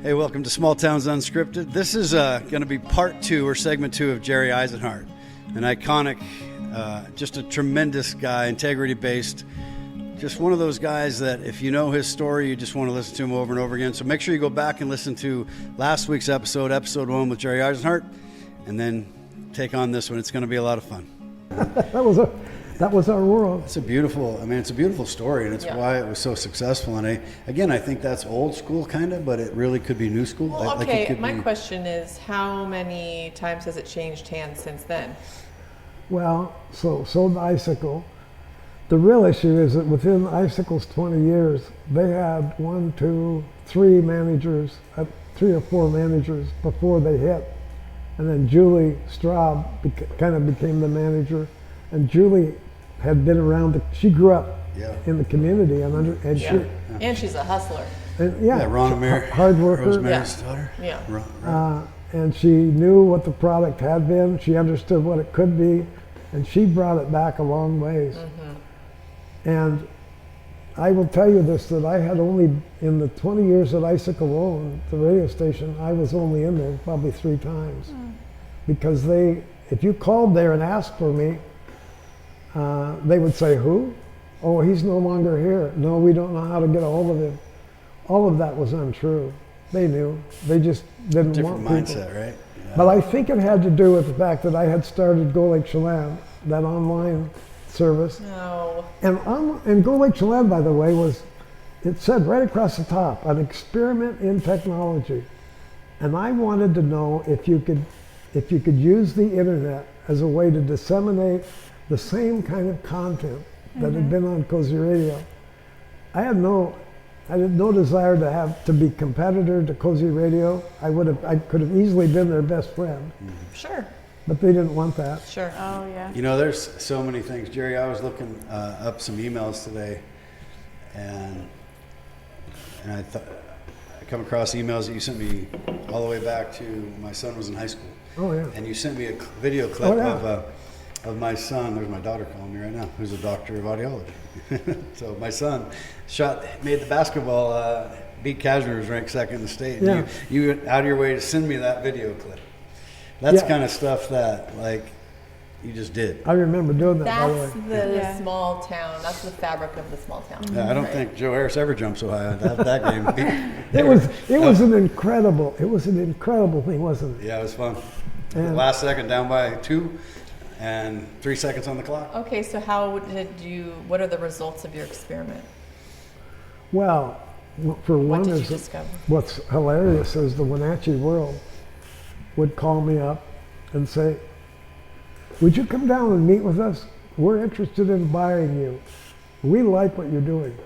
Hey, welcome to Small Towns Unscripted. This is going to be part 2 or segment 2 of Jerry Isenhart, an iconic, just a tremendous guy, integrity-based, just one of those guys that if you know his story, you just want to listen to him over and over again. So make sure you go back and listen to last week's episode 1 with Jerry Isenhart, and then take on this one. It's going to be a lot of fun. That was our world. It's a beautiful story, and it's why it was so successful. And I think that's old school kind of, but it really could be new school. Well, okay, my question is, how many times has it changed hands since then? Well, so the Icicle. The real issue is that within Icicle's 20 years, they had 1, 2, 3 managers, 3 or 4 managers before they hit. And then Julie Straub kind of became the manager. And Julie had been around, she grew up in the community. And she's a hustler. Ron Amir, hard worker. Rosemary's daughter. And she knew what the product had been. She understood what it could be. And she brought it back a long ways. Mm-hmm. And I will tell you this, that I had only, in the 20 years that Icicle owned the radio station, I was only in there probably 3 times. Because if you called there and asked for me, they would say, who? Oh, he's no longer here. No, we don't know how to get a hold of him. All of that was untrue. They knew. They just didn't want people. Different mindset, right? Yeah. But I think it had to do with the fact that I had started Go Lake Chelan, that online service. No. And Go Lake Chelan, by the way, it said right across the top, an experiment in technology. And I wanted to know if you could use the internet as a way to disseminate the same kind of content that had been on KOZI Radio. I had no desire to be competitor to KOZI Radio. I could have easily been their best friend. Sure. But they didn't want that. Sure. Oh, yeah. You know, there's so many things. Jerry, I was looking up some emails today, and I come across emails that you sent me all the way back to my son was in high school. Oh, yeah. And you sent me a video clip of my son. There's my daughter calling me right now, who's a doctor of audiology. So my son made the basketball, beat Kashmir, was ranked 2nd in the state. And you went out of your way to send me that video clip. That's kind of stuff that, like, you just did. I remember doing that, by the way. That's the small town. That's the fabric of the small town. Yeah, I don't think Joe Harris ever jumped so high on that game. It was an incredible thing, wasn't it? Yeah, it was fun. Last second, down by 2, and 3 seconds on the clock. Okay, so what are the results of your experiment? Well, for one, what did you discover? What's hilarious is the Wenatchee world would call me up and say, would you come down and meet with us? We're interested in buying you. We like what you're doing.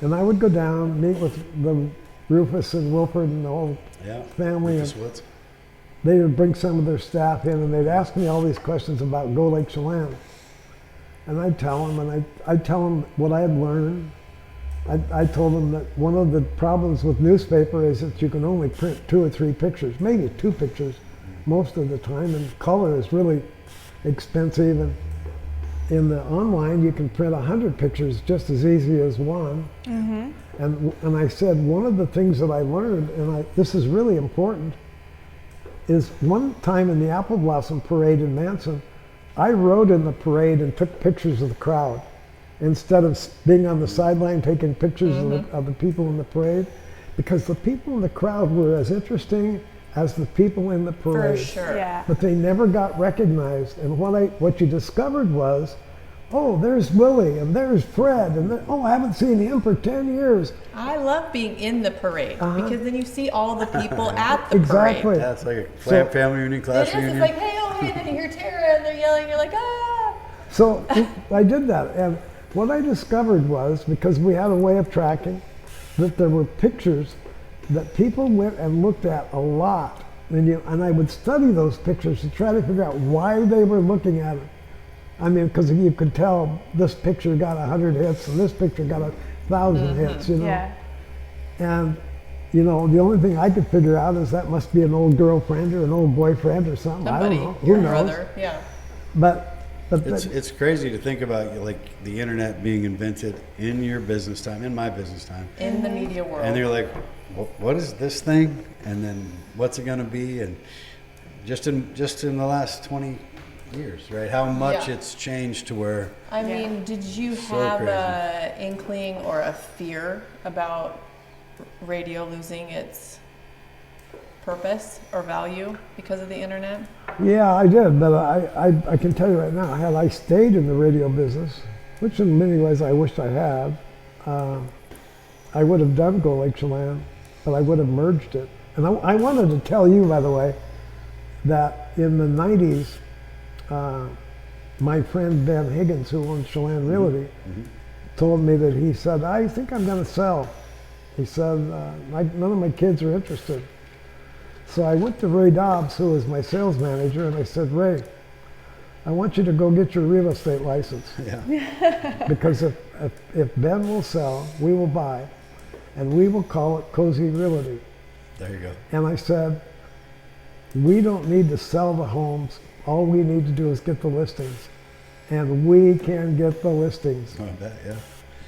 And I would go down, meet with Rufus and Wilford and the whole family. Rufus Woods. They would bring some of their staff in, and they'd ask me all these questions about Go Lake Chelan. And I'd tell them, and I'd tell them what I had learned. I told them that one of the problems with newspaper is that you can only print 2 or 3 pictures, maybe 2 pictures most of the time, and color is really expensive. And in the online, you can print 100 pictures just as easy as one. Mm-hmm. And I said, one of the things that I learned, and this is really important, is one time in the Apple Blossom Parade in Manson, I rode in the parade and took pictures of the crowd instead of being on the sideline taking pictures of the people in the parade, because the people in the crowd were as interesting as the people in the parade. For sure. Yeah. But they never got recognized. And what you discovered was, oh, there's Willie, and there's Fred, and I haven't seen him for 10 years. I love being in the parade because then you see all the people at the Exactly. parade. Yeah, it's like a family reunion, class reunion. It's like, hey, then you hear Tara, and they're yelling, you're like, ah! So I did that, and what I discovered was, because we had a way of tracking, that there were pictures that people went and looked at a lot, and I would study those pictures to try to figure out why they were looking at it. I mean, because you could tell this picture got 100 hits and this picture got 1,000 hits, you know. Yeah. And, you know, the only thing I could figure out is that must be an old girlfriend or an old boyfriend or something. Somebody, I don't know. your Who knows? brother, yeah. But But It's crazy to think about like the internet being invented in your business time, in my business time, In the media world. and they're like, what is this thing? And then what's it going to be? And just in the last 20 years, right? How much Yeah. it's changed to where I mean, did you So have crazy. a inkling or a fear about radio losing its purpose or value because of the internet? yeah, I did, but I can tell you right now, had I stayed in the radio business, which in many ways I wish I had, I would have done Go Lake Chelan, but I would have merged it. And I wanted to tell you, by the way, that in the 90s, my friend Ben Higgins, who owns Chelan Realty, told me that he said, I think I'm going to sell. He said, none of my kids are interested. So I went to Ray Dobbs, who was my sales manager, and I said, Ray, I want you to go get your real estate license. yeah, Because if Ben will sell, we will buy, and we will call it KOZI Realty. there you go. And I said, we don't need to sell the homes. All we need to do is get the listings. And we can get the listings Oh, I bet, yeah.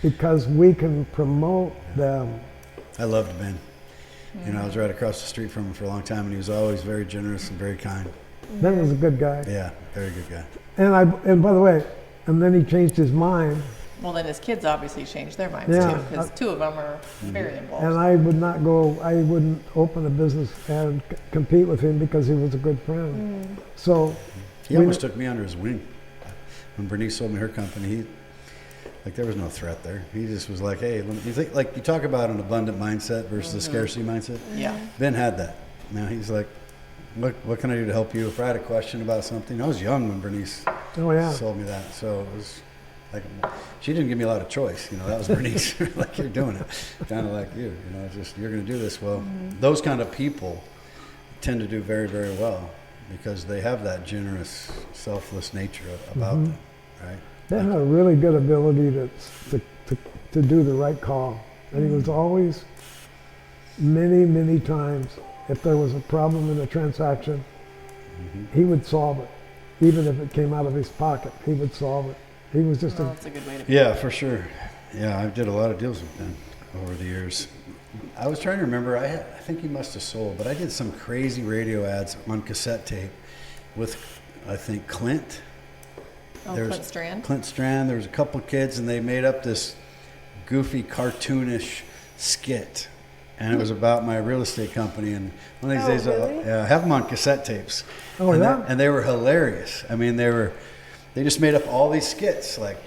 because we can promote them. I loved Ben. You know, I was right across the street from him for a long time, and he was always very generous and very kind. Ben was a good guy. Yeah, very good guy. And by the way, and then he changed his mind, Well, then his kids obviously changed their minds Yeah. too, because two of them are very involved. and I wouldn't open a business and compete with him because he was a good friend. So He almost took me under his wing. When Bernice sold me her company, there was no threat there. He just was like, hey, you think, like you talk about an abundant mindset versus a scarcity mindset. Yeah. Ben had that. Now he's like, what can I do to help you? If I had a question about something, I was young when Bernice oh yeah. sold me that. So it was like, she didn't give me a lot of choice. You know, that was Bernice. Like, you're doing it. Kind of like you know, just, you're going to do this. Well, those kind of people tend to do very, very well because they have that generous, selfless nature about them, right? Ben had a really good ability to do the right call. And he was always, many times, if there was a problem in a transaction, he would solve it. Even if it came out of his pocket, he would solve it. He was just Well, that's a good way to be. Yeah, for sure. Yeah, I did a lot of deals with Ben over the years. I was trying to remember, I think he must have sold, but I did some crazy radio ads on cassette tape with, I think, Clint. Oh, There's Clint Strand? Clint Strand. There was a couple kids, and they made up this goofy, cartoonish skit. And it was about my real estate company. And one of these days, really? I have them on cassette tapes. Oh, and yeah? And they were hilarious. I mean, they just made up all these skits, like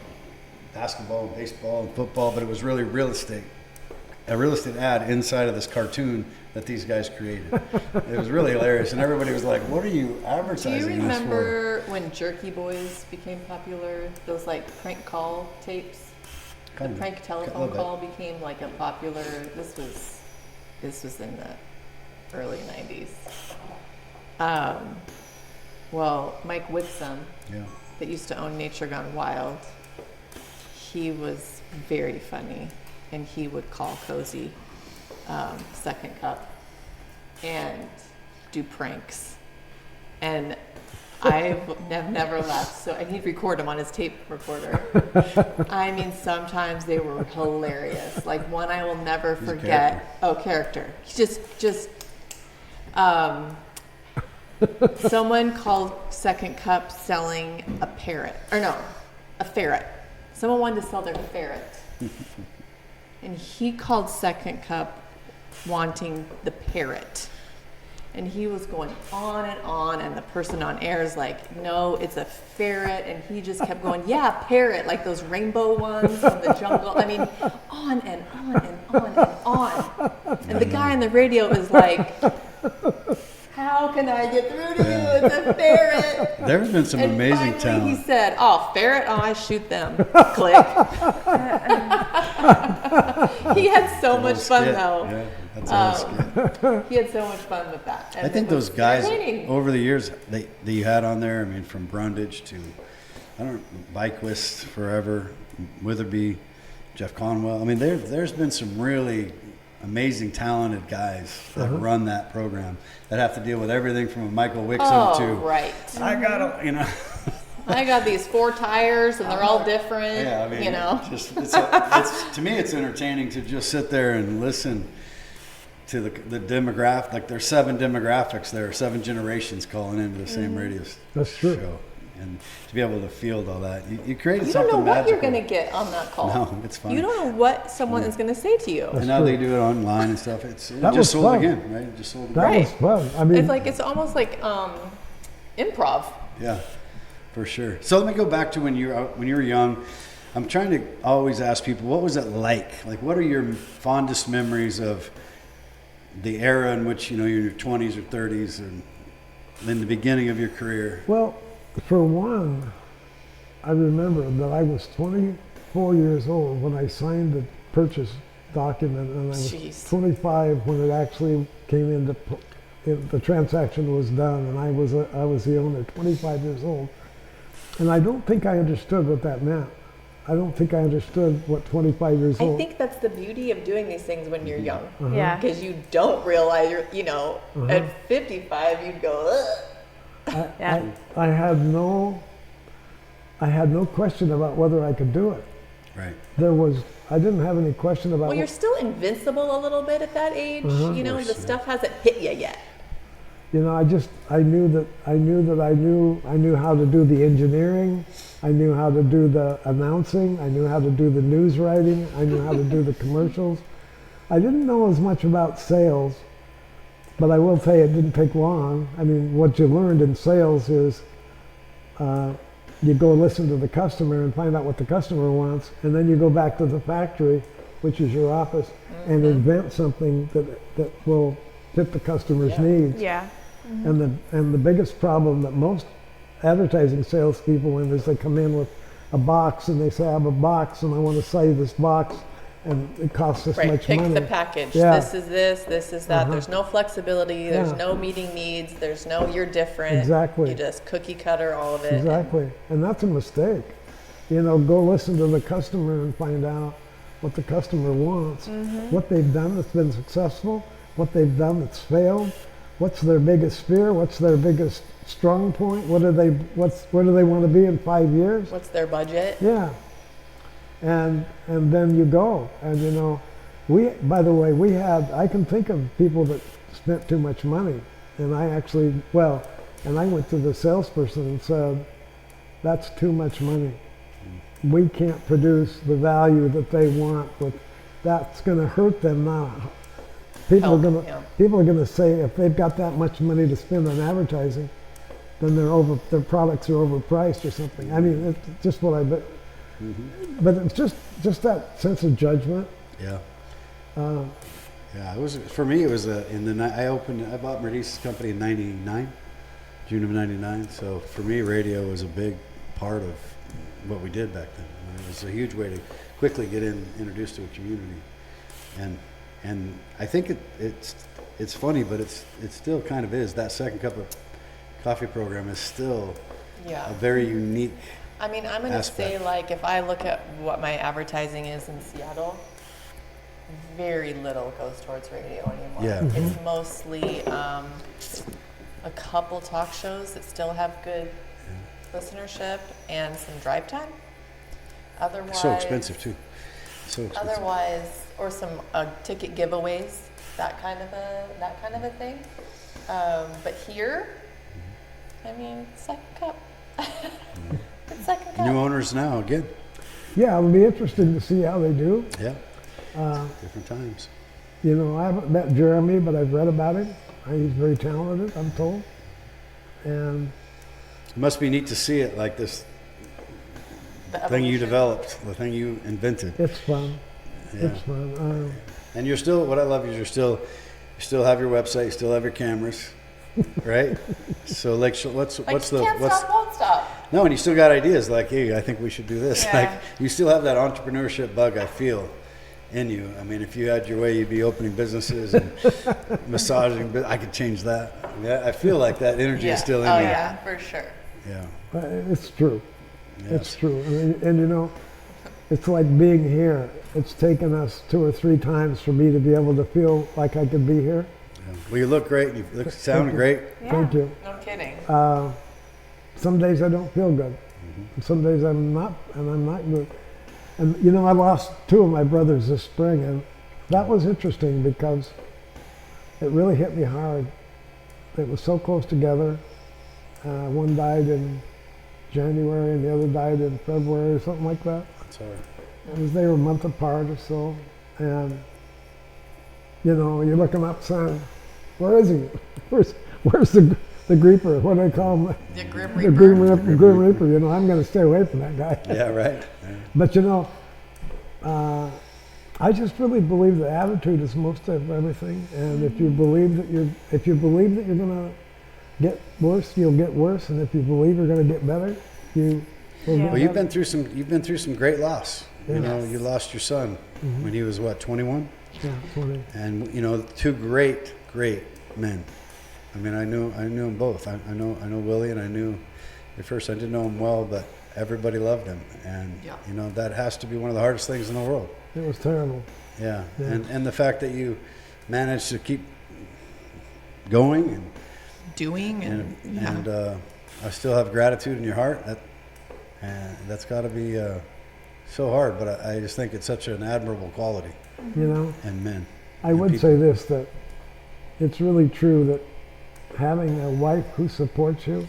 basketball, and baseball, and football, but it was really real estate. A real estate ad inside of this cartoon that these guys created. It was really hilarious. And everybody was like, what are you Do advertising you this for? remember when Jerky Boys became popular? Those like prank call tapes? Kind The of. prank A telephone little bit. call became like a popular. This was in the early '90s. Well, Mike Wixom, Yeah. that used to own Nature Gone Wild, he was very funny, and he would call KOZI Second Cup and do pranks. And I've never laughed so, and he'd record them on his tape recorder. I mean, sometimes they were hilarious. Like one I will never He's a forget. Character. Just someone called Second Cup selling a parrot, or no, a ferret. Someone wanted to sell their ferret, and he called Second Cup wanting the parrot. And he was going on, and the person on air is like, no, it's a ferret. And he just kept going, yeah, parrot, like those rainbow ones from the jungle. I mean, on and on and on and on. And the guy on the radio is like, how can I get through to you? It's a ferret. There's been some And amazing finally he talent. said, oh, ferret? Oh, I shoot them. Click. He had so much fun, Skit. though. Yeah, that's a skit. He had so much fun with that. And I think it was those guys entertaining. over the years that you had on there, I mean, from Brundage to, Bikequist forever, Witherby, Jeff Conwell. I mean, there's been some really amazing, talented guys that run that program that have to deal with everything from a Michael Wixom to, right. I gotta, I got these 4 tires and they're all different. Yeah, I mean, you know. it's to me, it's entertaining to just sit there and listen to the demographic. Like there's 7 demographics there, 7 generations calling into the same radio That's true. show. And to be able to field all that, you created You something don't know what magical. you're going to get on that call. No, it's fun. You don't know what someone is going to say to you. And now true. they do it online and stuff. It That just was sold fun. again, right? It just sold again. That Right. was fun. I mean, It's almost like improv. Yeah, for sure. So let me go back to when you were young. I'm trying to always ask people, what was it like? Like, what are your fondest memories of the era in which you're in your 20s or 30s, and in the beginning of your career? well, for one, I remember that I was 24 years old when I signed the purchase document, and I was Jeez. 25 when it actually came into the transaction was done, and I was the owner, 25 years old, and I don't think I understood what that meant. I don't think I understood what 25 years I old. think that's the beauty of doing these things when you're young. Yeah. Because you don't realize at 55 you'd go, ugh. Yeah. I had no question about whether I could do it. Right. I didn't have any question about. Well, you're still invincible a little bit at that age. Uh-huh. The course, yeah. stuff hasn't hit you yet. I knew how to do the engineering. I knew how to do the announcing. I knew how to do the news writing. I knew how to do the commercials. I didn't know as much about sales, but I will tell you it didn't take long. I mean, what you learned in sales is you go listen to the customer and find out what the customer wants, and then you go back to the factory, which is your office, and invent something that will fit the customer's needs. Yeah. And the biggest problem that most advertising salespeople in is they come in with a box and they say, I have a box and I want to sell you this box, and it costs this Right, much pick money. the package. Yeah. This is this, this is that. Uh-huh. There's no flexibility. There's Yeah. no meeting needs. There's no you're different. Exactly. You just cookie cutter all of it. Exactly, and that's a mistake. Go listen to the customer and find out what the customer wants, what they've done that's been successful, what they've done that's failed, what's their biggest fear, what's their biggest strong point, where do they want to be in 5 years? What's their budget? Yeah, and then you go, and by the way, I can think of people that spent too much money, and I went to the salesperson and said, that's too much money. We can't produce the value that they want, but that's going to hurt them now. People are going to say if they've got that much money to spend on advertising, then their products are overpriced or something. I mean, it's just what I bet. But it's just that sense of judgment. Yeah. Yeah. It was for me. It was I bought Mercedes company in '99, June of '99. So for me, radio was a big part of what we did back then. I mean, it was a huge way to quickly get introduced to a community, and I think it's funny, but it still kind of is. That Second Cup of Coffee program is still a very unique. I mean, I'm going to say, like, if I look at what my advertising is in Seattle, very little goes towards radio anymore. Yeah. It's mostly a couple talk shows that still have good listenership and some drive time. Otherwise, So expensive too. So expensive. Otherwise, or some ticket giveaways, that kind of a thing. But here, I mean, Second Cup. It's Second Cup. New owners now again. Yeah, it'll be interesting to see how they do. Yeah. Different times. I haven't met Jeremy, but I've read about him. He's very talented, I'm told. And It must be neat to see it like this The thing you evolution. developed, the thing you invented. it's fun. Yeah. It's fun. And you're still, what I love is you still have your website, you still have your cameras, right? So like, what's Like, the, can't stop, won't stop. no, and you still got ideas like, hey, I think we should do this. Yeah. Like, you still have that entrepreneurship bug, I feel, in you. I mean, if you had your way, you'd be opening businesses and massaging, but I could change that. Yeah, I feel like that energy is still in Oh you. yeah, for sure. Yeah. It's true. Yes. It's true. And it's like being here. It's taken us 2 or 3 times for me to be able to feel like I could be here. Yeah. Well, you look great. You sound you. great. Yeah, Thank you. No kidding. Some days I don't feel good. And some days I'm not good. And you know, I lost 2 of my brothers this spring, and that was interesting because it really hit me hard. It was so close together. One died in January and the other died in February or something like that. That's hard. They were a month apart or so. And, you know, you're looking up saying, where is he? Where's the grieper? What do they call him? The Grim The Reaper. Grim Reaper. You know, I'm going to stay away from that guy. Yeah, right. Yeah. But, you know, I just really believe the attitude is most of everything. And if you believe that you're going to get worse, you'll get worse. And if you believe you're going to get better, you will get Well, you've better. been through some great loss. You know, Yes. you lost your son when he was what, 21? Yeah, 20. And you know, 2 great men. I mean, I knew them both. I know Willie, and I knew at first I didn't know him well, but everybody loved him, and Yeah. you know that has to be one of the hardest things in the world. It was terrible. Yeah, Yeah. and the fact that you managed to keep going Doing and yeah. and I still have gratitude in your heart. And that's got to be so hard, but I just think it's such an admirable quality You know, in men. I and would people. say this, that it's really true that having a wife who supports you,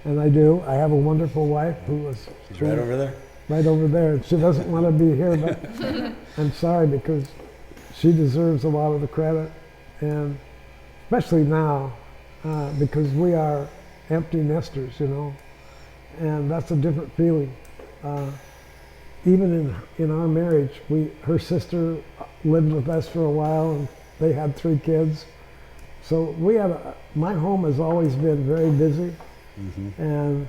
and I do, I have a wonderful wife who was She's right over there. right over there. She doesn't want to be here, but I'm sorry because she deserves a lot of the credit, and especially now, because we are empty nesters, you know, and that's a different feeling. Even in our marriage, her sister lived with us for a while, and they had 3 kids. So my home has always been very busy, and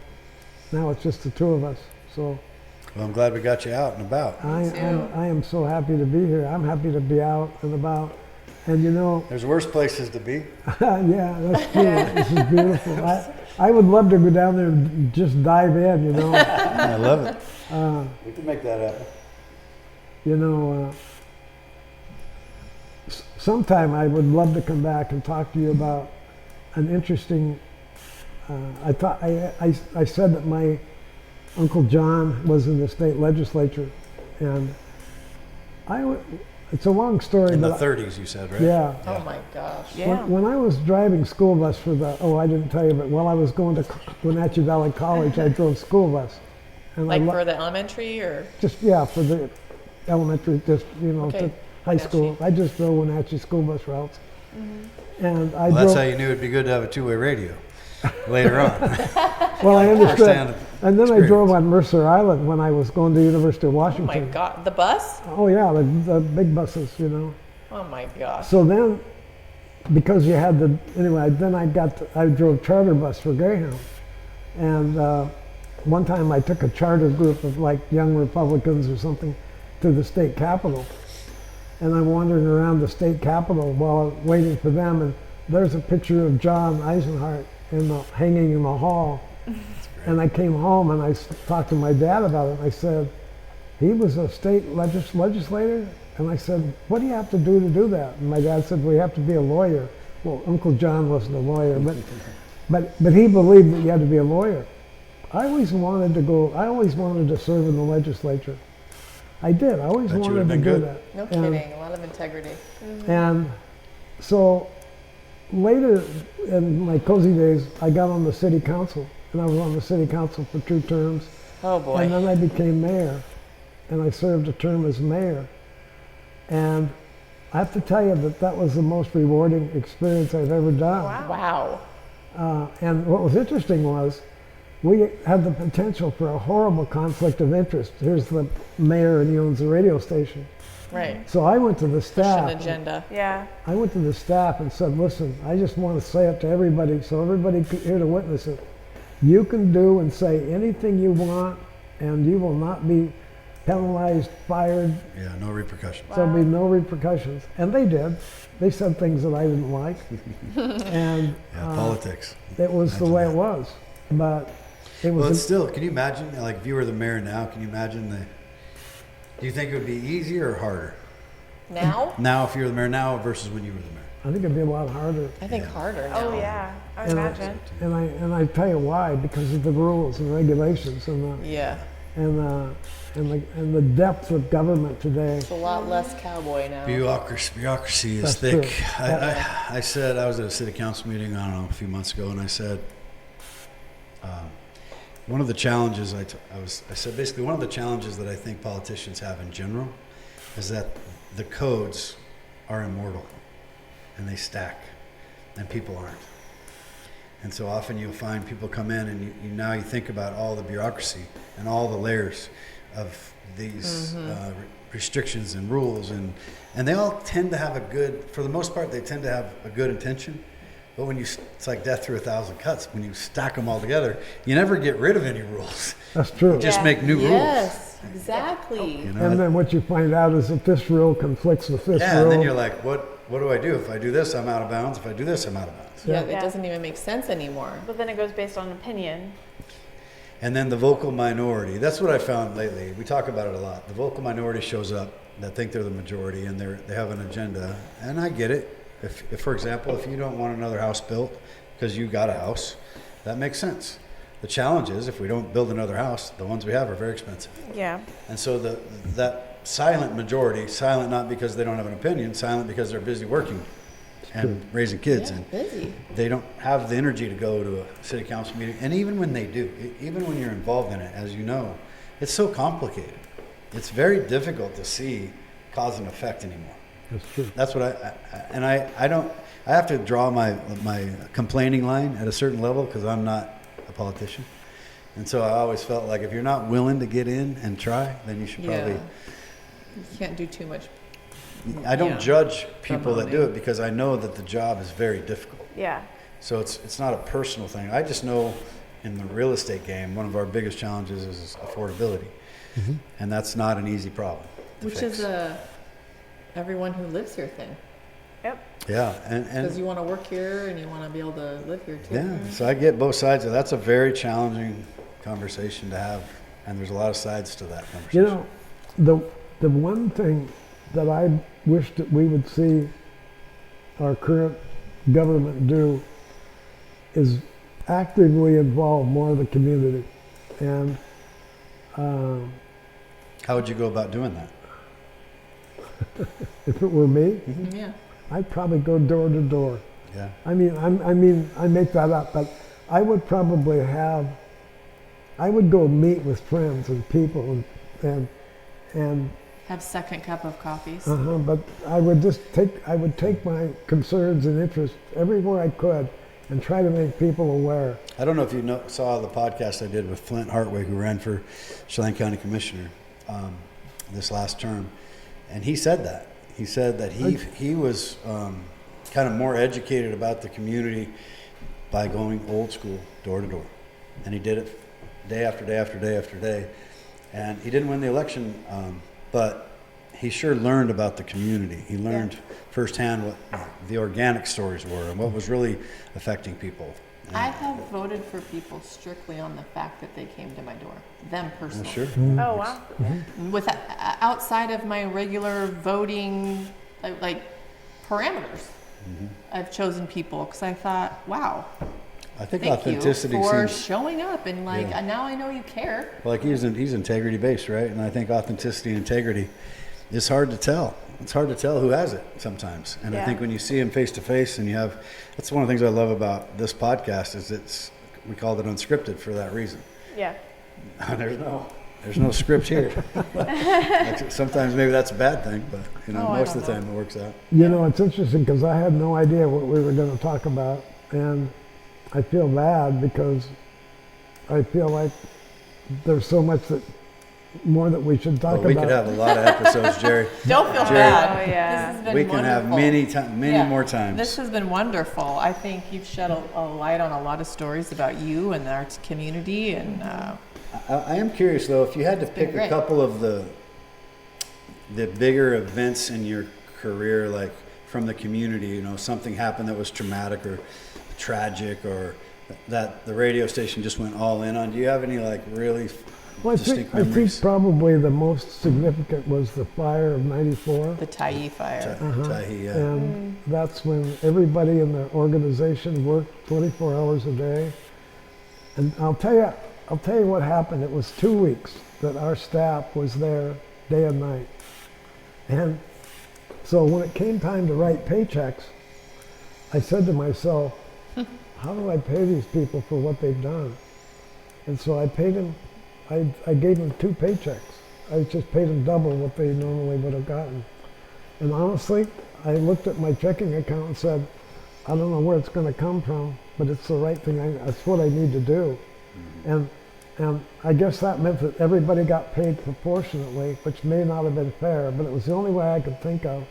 now it's just the 2 of us. So Well, I'm glad we got you out and about. I too. am so happy to be here. I'm happy to be out and about. And you know, There's worse places to be. yeah, that's true. This is beautiful. I would love to go down there and just dive in, you know. I love it. We can make that happen. You know, sometime I would love to come back and talk to you about an interesting. I said that my Uncle John was in the state legislature, and it's a long story. In the but 30s, you said, right? yeah. Oh my gosh. When I was driving school bus I didn't tell you, but while I was going to Wenatchee Valley College, I drove school bus. And Like for the elementary or? for the elementary, just, you know, Okay. to high school. I just drove Wenatchee school bus routes. And I Well, that's how drove, you knew it'd be good to have a 2-way radio later on. well, I understood. Firsthand And then I drove experience. on Mercer Island when I was going to University of Oh my Washington. god. The bus? Oh yeah, the big buses, you know. Oh my gosh. So then, because you had then I drove charter bus for Greyhound. And one time I took a charter group of like young Republicans or something to the state capitol. And I'm wandering around the state capitol while I'm waiting for them, and there's a picture of John Isenhart hanging in the hall. And I came home and I talked to my dad about it. I said, he was a state legislator? And I said, what do you have to do that? And my dad said, we have to be a lawyer. Well, Uncle John wasn't a lawyer, but he believed that you had to be a lawyer. I always wanted to serve in the legislature. I did. I always Bet you wanted would've to been do good. that. No And- kidding. A lot of integrity. And so later in my KOZI days, I got on the city council, and I was on the city council for 2 terms. Oh boy. And then I became mayor, and I served a term as mayor. And I have to tell you that was the most rewarding experience I've ever done. Wow. And what was interesting was we had the potential for a horrible conflict of interest. Here's the mayor, and he owns the radio station. Right. So I went to the Push staff. an agenda. Yeah. I went to the staff and said, listen, I just want to say it to everybody so everybody here to witness it. You can do and say anything you want, and you will not be penalized, fired. Yeah, no repercussions. There'll be no repercussions. And they did. They said things that I didn't like. And Yeah, politics. it was the way it was. But it Well, it's was, still, can you imagine, like if you were the mayor now, can you imagine do you think it would be easier or harder? Now? Now, if you were the mayor now versus when you were the mayor? I think it'd be a lot harder. I think harder now. Oh yeah, I would imagine. And I tell you why, because of the rules and regulations and the depth of government today. It's a lot less cowboy now. Bureaucracy is That's thick. true. I said, I was at a city council meeting, I don't know, a few months ago, and I said, one of the challenges, I said basically one of the challenges that I think politicians have in general is that the codes are immortal and they stack and people aren't. And so often you'll find people come in and now you think about all the bureaucracy and all the layers of these restrictions and rules and they all tend to have for the most part, they tend to have a good intention. But when it's like death through 1,000 cuts. When you stack them all together, you never get rid of any rules. That's true. You just make new rules. Yes, exactly. You know? And then what you find out is that this rule conflicts with this rule. Yeah, and then you're like, what do I do? If I do this, I'm out of bounds. If I do this, I'm out of bounds. Yeah, it doesn't even make sense anymore. But then it goes based on opinion. And then the vocal minority. That's what I found lately. We talk about it a lot. The vocal minority shows up that think they're the majority and they have an agenda. And I get it. If, for example, if you don't want another house built because you got a house, that makes sense. The challenge is if we don't build another house, the ones we have are very expensive. Yeah. And so that silent majority, silent not because they don't have an opinion, silent because they're busy working and raising kids. Yeah, and busy. They don't have the energy to go to a city council meeting. And even when they do, even when you're involved in it, as you know, it's so complicated. It's very difficult to see cause and effect anymore. That's true. That's what I have to draw my complaining line at a certain level because I'm not a politician. And so I always felt like if you're not willing to get in and try, then you should probably. You can't do too much. I don't judge people that do it because I know that the job is very difficult. Yeah. So it's not a personal thing. I just know in the real estate game, one of our biggest challenges is affordability. Mm-hmm. And that's not an easy problem to Which fix. is everyone who lives here thing. Yep. Yeah, and Because you want to work here and you want to be able to live here too. yeah, so I get both sides of that's a very challenging conversation to have, and there's a lot of sides to that conversation. You know, the one thing that I wish that we would see our current government do is actively involve more of the community. And How would you go about doing that? if it were me, Yeah. I'd probably go door to door. Yeah. I make that up, but I would probably I would go meet with friends and people and Have second cup of coffees. but I would take my concerns and interests everywhere I could and try to make people aware. I don't know if you saw the podcast I did with Flint Hartwig, who ran for Chelan County Commissioner this last term, and he said that. He said that he was kind of more educated about the community by going old school, door to door, and he did it day after day after day after day, and he didn't win the election, but he sure learned about the community. He learned firsthand what the organic stories were and what was really affecting people. I have voted for people strictly on the fact that they came to my door, them personally. Sure. Oh wow. With outside of my regular voting like parameters, I've chosen people because I thought, wow, I think thank authenticity you for seems showing up and now I know you care. like he's integrity based, right? And I think authenticity and integrity is hard to tell. It's hard to tell who has it sometimes. And I think when you see him face to face and that's one of the things I love about this podcast is we called it unscripted for that reason. Yeah. There's no script here. Sometimes maybe that's a bad thing, but most of the time it works out. You know, it's interesting because I had no idea what we were going to talk about, and I feel bad because I feel like there's so much more that we should talk about. We could have a lot of episodes, Jerry. Don't feel Jerry, bad. Oh, yeah. This has been we can wonderful. have many more times. This has been wonderful. I think you've shed a light on a lot of stories about you and our community. And I am curious though, if you had to pick a couple of the bigger events in your career, like from the community, something happened that was traumatic or tragic, or that the radio station just went all in on. Do you have any like really Well, I distinct think memories? probably the most significant was the fire of '94. The Tyee fire. Tyee, yeah. And that's when everybody in the organization worked 24 hours a day. And I'll tell you what happened. It was 2 weeks that our staff was there day and night. And so when it came time to write paychecks, I said to myself, how do I pay these people for what they've done? And so I paid them, I gave them 2 paychecks. I just paid them double what they normally would have gotten. And honestly, I looked at my checking account and said, I don't know where it's going to come from, but it's the right thing. That's what I need to do. And I guess that meant that everybody got paid proportionately, which may not have been fair, but it was the only way I could think of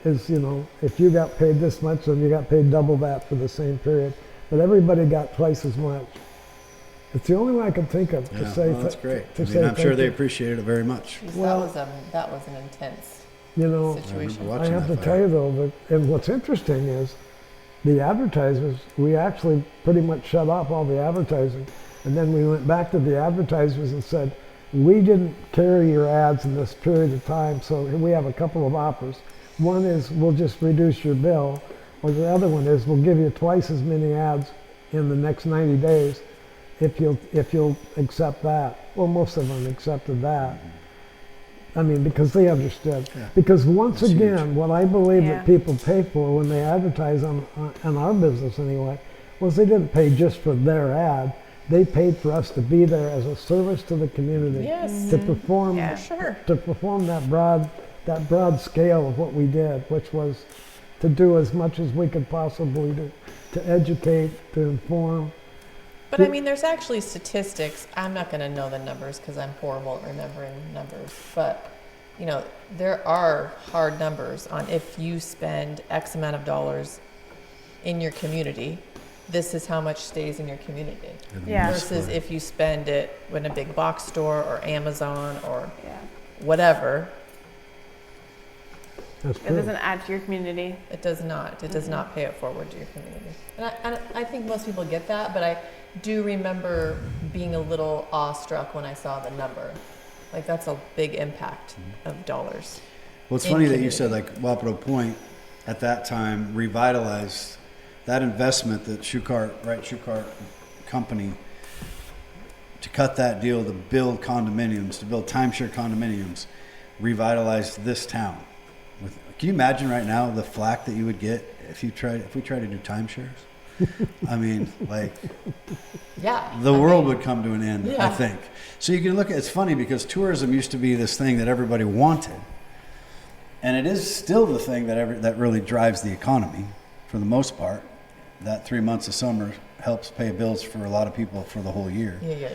is, you know, if you got paid this much, then you got paid double that for the same period. But everybody got twice as much. It's the only way I could think of to say. Well, that's great. To I mean, say I'm sure thank they you. appreciated it very much. Jeez, Well- that was an intense You know, situation. remember I watching have to that tell fire. you though, that, and what's interesting is the advertisers, we actually pretty much shut off all the advertising. And then we went back to the advertisers and said, we didn't carry your ads in this period of time, so we have a couple of offers. One is we'll just reduce your bill, or the other one is we'll give you twice as many ads in the next 90 days if you'll accept that. Well, most of them accepted that. I mean, because they understood. Yeah. Because once That's again, huge. what I believe Yeah. that people pay for when they advertise on our business anyway, was they didn't pay just for their ad. They paid for us to be there as a service to the community. Yes. To perform, Yeah. Sure. to perform that broad scale of what we did, which was to do as much as we could possibly do, to educate, to inform. But I mean, there's actually statistics. I'm not going to know the numbers because I'm horrible at remembering numbers. But, you know, there are hard numbers on if you spend X amount of dollars in your community, this is how much stays in your community. Yeah. Versus if you spend it in a big box store or Amazon or Yeah. whatever, That's It true. doesn't add to your community. it does not. It does not pay it forward to your community. And I think most people get that, but I do remember being a little awestruck when I saw the number. Like, that's a big impact of dollars. Well, it's in funny that you community. said like Wapito Point at that time revitalized that investment that Shoecart Company to cut that deal to build condominiums, to build timeshare condominiums, revitalized this town. Can you imagine right now the flack that you would get if we tried to do timeshares? I mean, like, Yeah. the I world mean, would come to an end, I Yeah. think. So you can look at, it's funny because tourism used to be this thing that everybody wanted. And it is still the thing that really drives the economy for the most part. That 3 months of summer helps pay bills for a lot of people for the whole year. Yeah.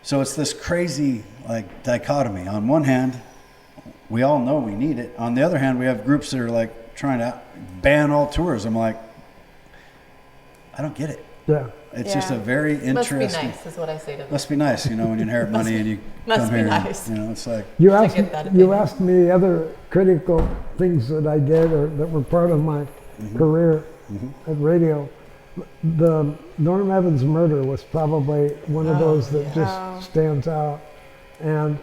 So it's this crazy like dichotomy. On one hand, we all know we need it. On the other hand, we have groups that are like trying to ban all tourism. Like, I don't get it. Yeah. It's just a Yeah. very Must be interesting. nice, is what I say to them. Must be nice, you know, when you inherit money and you must come be here. nice. And, you know, it's like, You I asked, get that you opinion. asked me other critical things that I did or that were part of my career at radio. The Norm Evans murder was probably one of Oh, those that yeah. just Oh. stands out. And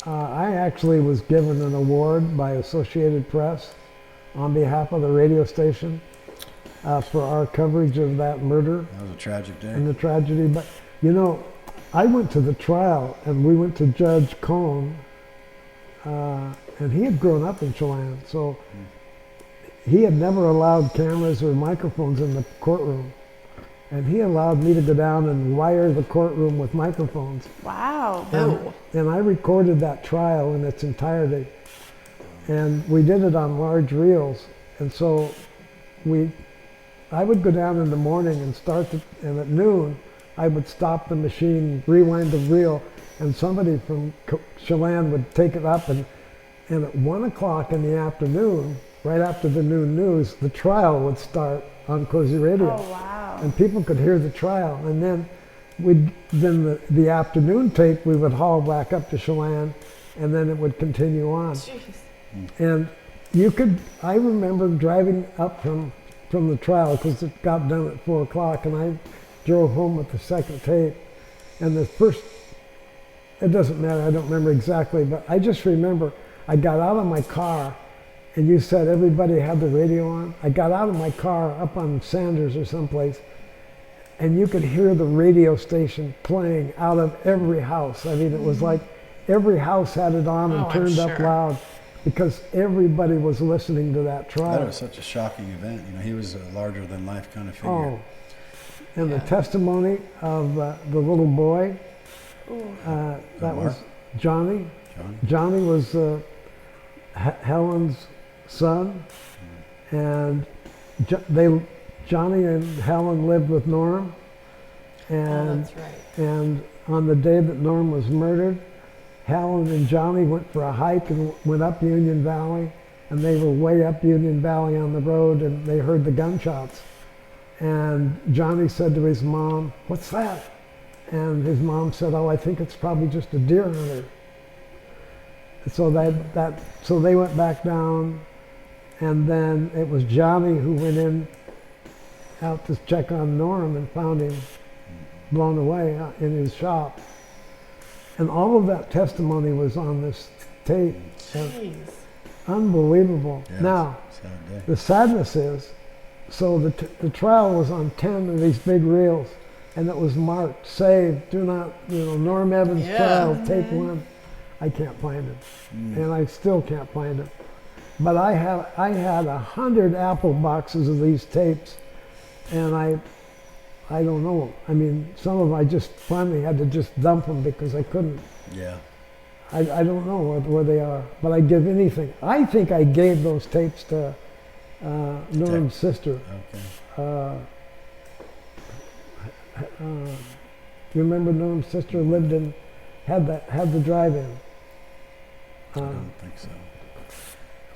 I actually was given an award by Associated Press on behalf of the radio station for our coverage of that murder that was a tragic day. and the tragedy. But, you know, I went to the trial and we went to Judge Cohn, and he had grown up in Chelan, so he had never allowed cameras or microphones in the courtroom. And he allowed me to go down and wire the courtroom with microphones. Wow. Oh. And I recorded that trial in its entirety. And we did it on large reels. And so I would go down in the morning and and at noon, I would stop the machine, rewind the reel, and somebody from Chelan would take it up. And at 1 o'clock in the afternoon, right after the noon news, the trial would start on KOZI Radio. Oh, wow. And people could hear the trial. And then the afternoon tape we would haul back up to Chelan, and then it would continue on. Jeez. And I remember driving up from the trial because it got done at 4 o'clock, and I drove home with the second tape. And the first it doesn't matter. I don't remember exactly, but I just remember I got out of my car, and you said everybody had the radio on. I got out of my car up on Sanders or someplace, and you could hear the radio station playing out of every house. I mean, it was like every house had it on and Oh, I'm turned up sure. loud because everybody was listening to that trial. That was such a shocking event. You know, he was a larger than life kind of figure. Oh, and Yeah. the testimony of the little boy, that was Johnny. Johnny was Helen's son, and Johnny and Helen lived with Norm, Oh, and that's right. and on the day that Norm was murdered, Helen and Johnny went for a hike and went up Union Valley, and they were way up Union Valley on the road, and they heard the gunshots. And Johnny said to his mom, "What's that?" And his mom said, "Oh, I think it's probably just a deer hunter." So so they went back down, and then it was Johnny who went in out to check on Norm and found him blown away in his shop. And all of that testimony was on this tape. And Jeez. unbelievable. Yeah, Now, sad day. the sadness is, so the trial was on 10 of these big reels, and it was marked, saved, do not, Norm Evans Yeah. trial, tape 1. I can't find it, and I still can't find it. But I had 100 Apple boxes of these tapes, and I don't know. I mean, some of them I just finally had to just dump them because I couldn't. Yeah. I don't know where they are, but I'd give anything. I think I gave those tapes to Norm's sister. Okay. You remember Norm's sister lived in, had the drive-in. I don't think so.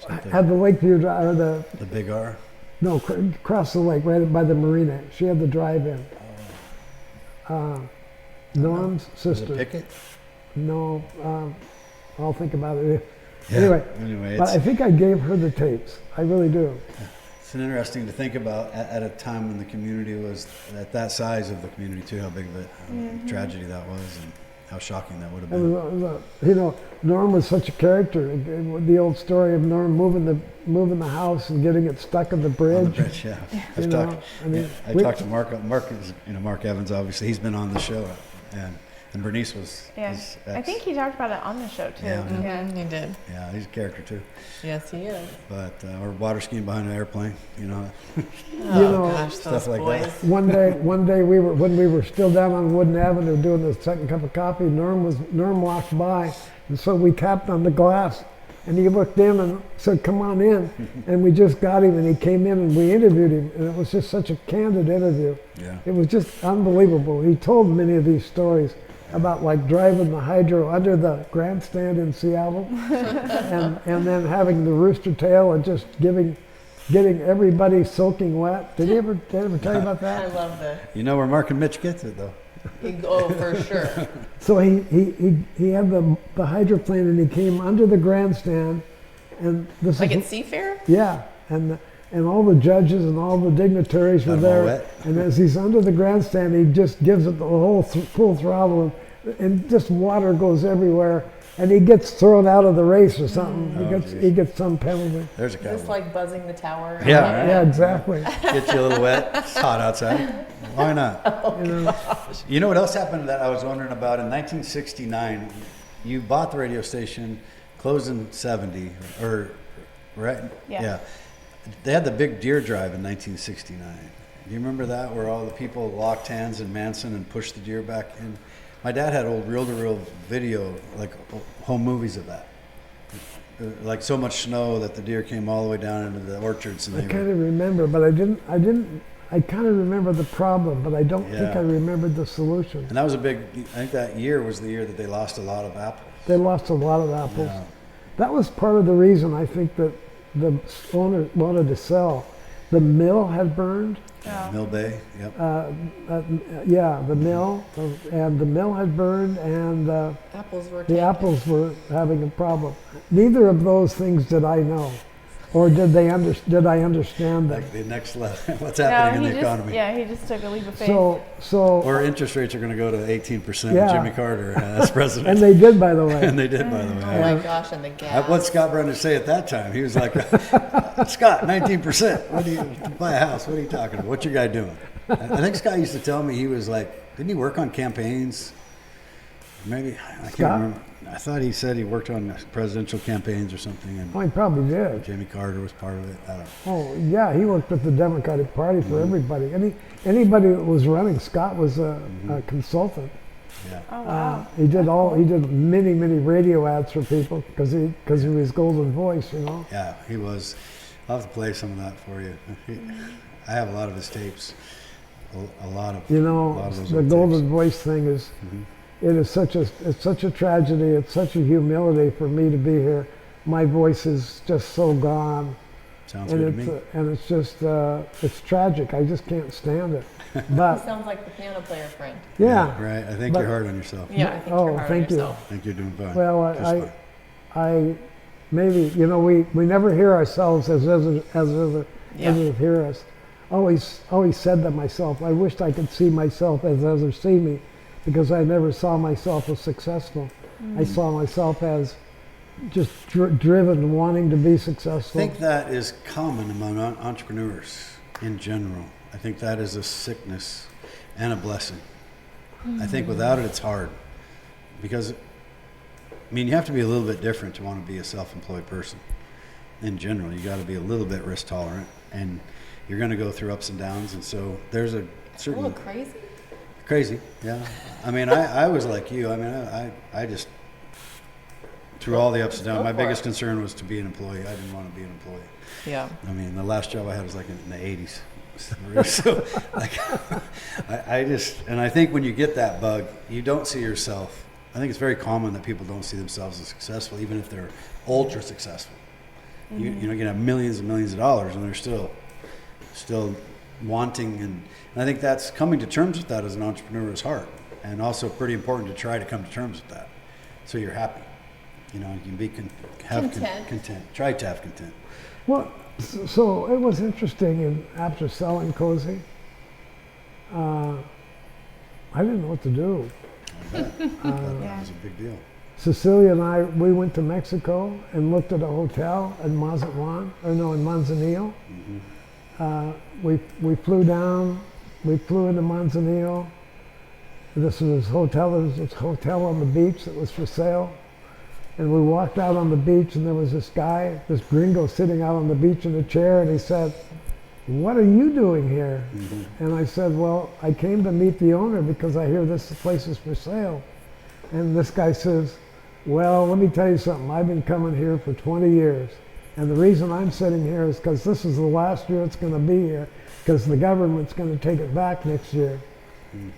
Something- Had the Lakeview Drive, or the Big R? no, across the lake, right by the marina. She had the drive-in. Norm's Was it sister. Pickett? No, I'll think about it. Yeah. Anyway, it's, but I think I gave her the tapes. I really do. it's interesting to think about at a time when the community was at that size of the community too, how big of a tragedy that was and how shocking that would have been. Norm was such a character. The old story of Norm moving the house and getting it stuck on the bridge. On the bridge, yeah. You I've know, talked, I mean, I talked to Mark is, Mark Evans, obviously, he's been on the show, and Bernice was. Yeah. his I ex. think he talked about it on the show too. Yeah. Mhm, he did. Yeah, he's a character too. Yes, he is. But or water skiing behind an airplane, Oh know, gosh, stuff those like boys. that. One day when we were still down on Wooden Avenue doing the second cup of coffee, Norm walked by, and so we tapped on the glass, and he looked in and said, "Come on in," and we just got him, and he came in and we interviewed him, and it was just such a candid interview. Yeah. It was just unbelievable. He told many of these stories about like driving the hydro under the grandstand in Seattle, and then having the rooster tail and just getting everybody soaking wet. Did he ever tell you about I that? love this. You know where Mark and Mitch gets it though. Oh, for sure. So he had the hydroplane and he came under the grandstand, and this Like is at Seafair? yeah, and all the judges and all the dignitaries were Got 'em all there. wet. And as he's under the grandstand, he just gives it the whole full throttle, and just water goes everywhere. And he gets thrown out of the race or something. He gets some penalty. There's a Just cowboy. like buzzing the tower. Yeah, right. Yeah, exactly. Get you a little wet. It's hot outside. Why not? You know what else happened that I was wondering about? In 1969, you bought the radio station, closed in 70, or right? Yeah. They had the big deer drive in 1969. Do you remember that, where all the people locked hands in Manson and pushed the deer back in? My dad had old reel-to-reel video, like home movies of that. Like so much snow that the deer came all the way down into the orchards, and I they kind were, of remember, but I kind of remember the problem, but I don't think Yeah. I remembered the solution. and that was a big. I think that year was the year that they lost a lot of apples. They lost a lot of apples. Yeah. That was part of the reason I think that the owner wanted to sell. The mill had burned. Oh. Mill Bay, yep. Yeah, the mill, and the mill had burned, and Apples were the taken. apples were having a problem. Neither of those things did I know. Or did I understand that? Like the next level, what's happening in the economy. He just took a leap of faith. So Or interest rates are going to go to 18% Yeah. with Jimmy Carter as president. and they did, by the way. And they did, by the way. Oh my gosh, and the gas. What's Scott Brennan say at that time? He was like, Scott, 19%. What do you buy a house? What are you talking about? What's your guy doing? I think Scott used to tell me he was like, didn't he work on campaigns? Maybe I can't Scott? remember. I thought he said he worked on presidential campaigns or something, and Oh, he probably did. Jimmy Carter was part of it. I don't know. Oh, yeah, he worked with the Democratic Party for everybody. Anybody that was running, Scott was a consultant. Yeah. Oh wow. He did many radio ads for people because of his golden voice, you know. Yeah, he was. I'll have to play some of that for you. I have a lot of his tapes. A lot of. You a know, lot of those the old golden tapes. voice thing is, it is such a tragedy. It's such a humility for me to be here. My voice is just so gone, Sounds good to me. and it's just it's tragic. I just can't stand it. He But sounds like the piano player friend. yeah, Right. I think But- you're hard on yourself. Yeah, I think Oh, you're hard thank on you. yourself. I think you're doing fine. well, Just fine. I maybe we never hear ourselves as others hear us. Always said to myself, I wished I could see myself as others see me, because I never saw myself as successful. I saw myself as just driven, wanting to be I successful. think that is common among entrepreneurs in general. I think that is a sickness and a blessing. I think without it, it's hard. Because, I mean, you have to be a little bit different to want to be a self-employed person. In general, you got to be a little bit risk tolerant, and you're going to go through ups and downs. And so there's a A certain little crazy. crazy, yeah. I mean, I was like you. I mean, I just through all the ups and downs. Go My for biggest it. concern was to be an employee. I didn't want to be an employee. Yeah. I mean, the last job I had was like in the 80s. So, like, I just, and I think when you get that bug, you don't see yourself. I think it's very common that people don't see themselves as successful, even if they're ultra successful. You know, you can have millions and millions of dollars, and they're still wanting, and I think that's coming to terms with that as an entrepreneur is hard, and also pretty important to try to come to terms with that, so you're happy. You know, you can be content. Try to have content. Well, so it was interesting, and after selling KOZI, I didn't know what to do. That was a big deal. Cecilia and I, we went to Mexico and looked at a hotel in Mazatlan, in Manzanillo. We flew down, we flew into Manzanillo. This was this hotel on the beach that was for sale. And we walked out on the beach, and there was this guy, this gringo, sitting out on the beach in a chair, and he said, "What are you doing here?" And I said, "Well, I came to meet the owner because I hear this place is for sale." And this guy says, "Well, let me tell you something. I've been coming here for 20 years. And the reason I'm sitting here is because this is the last year it's going to be here, because the government's going to take it back next year."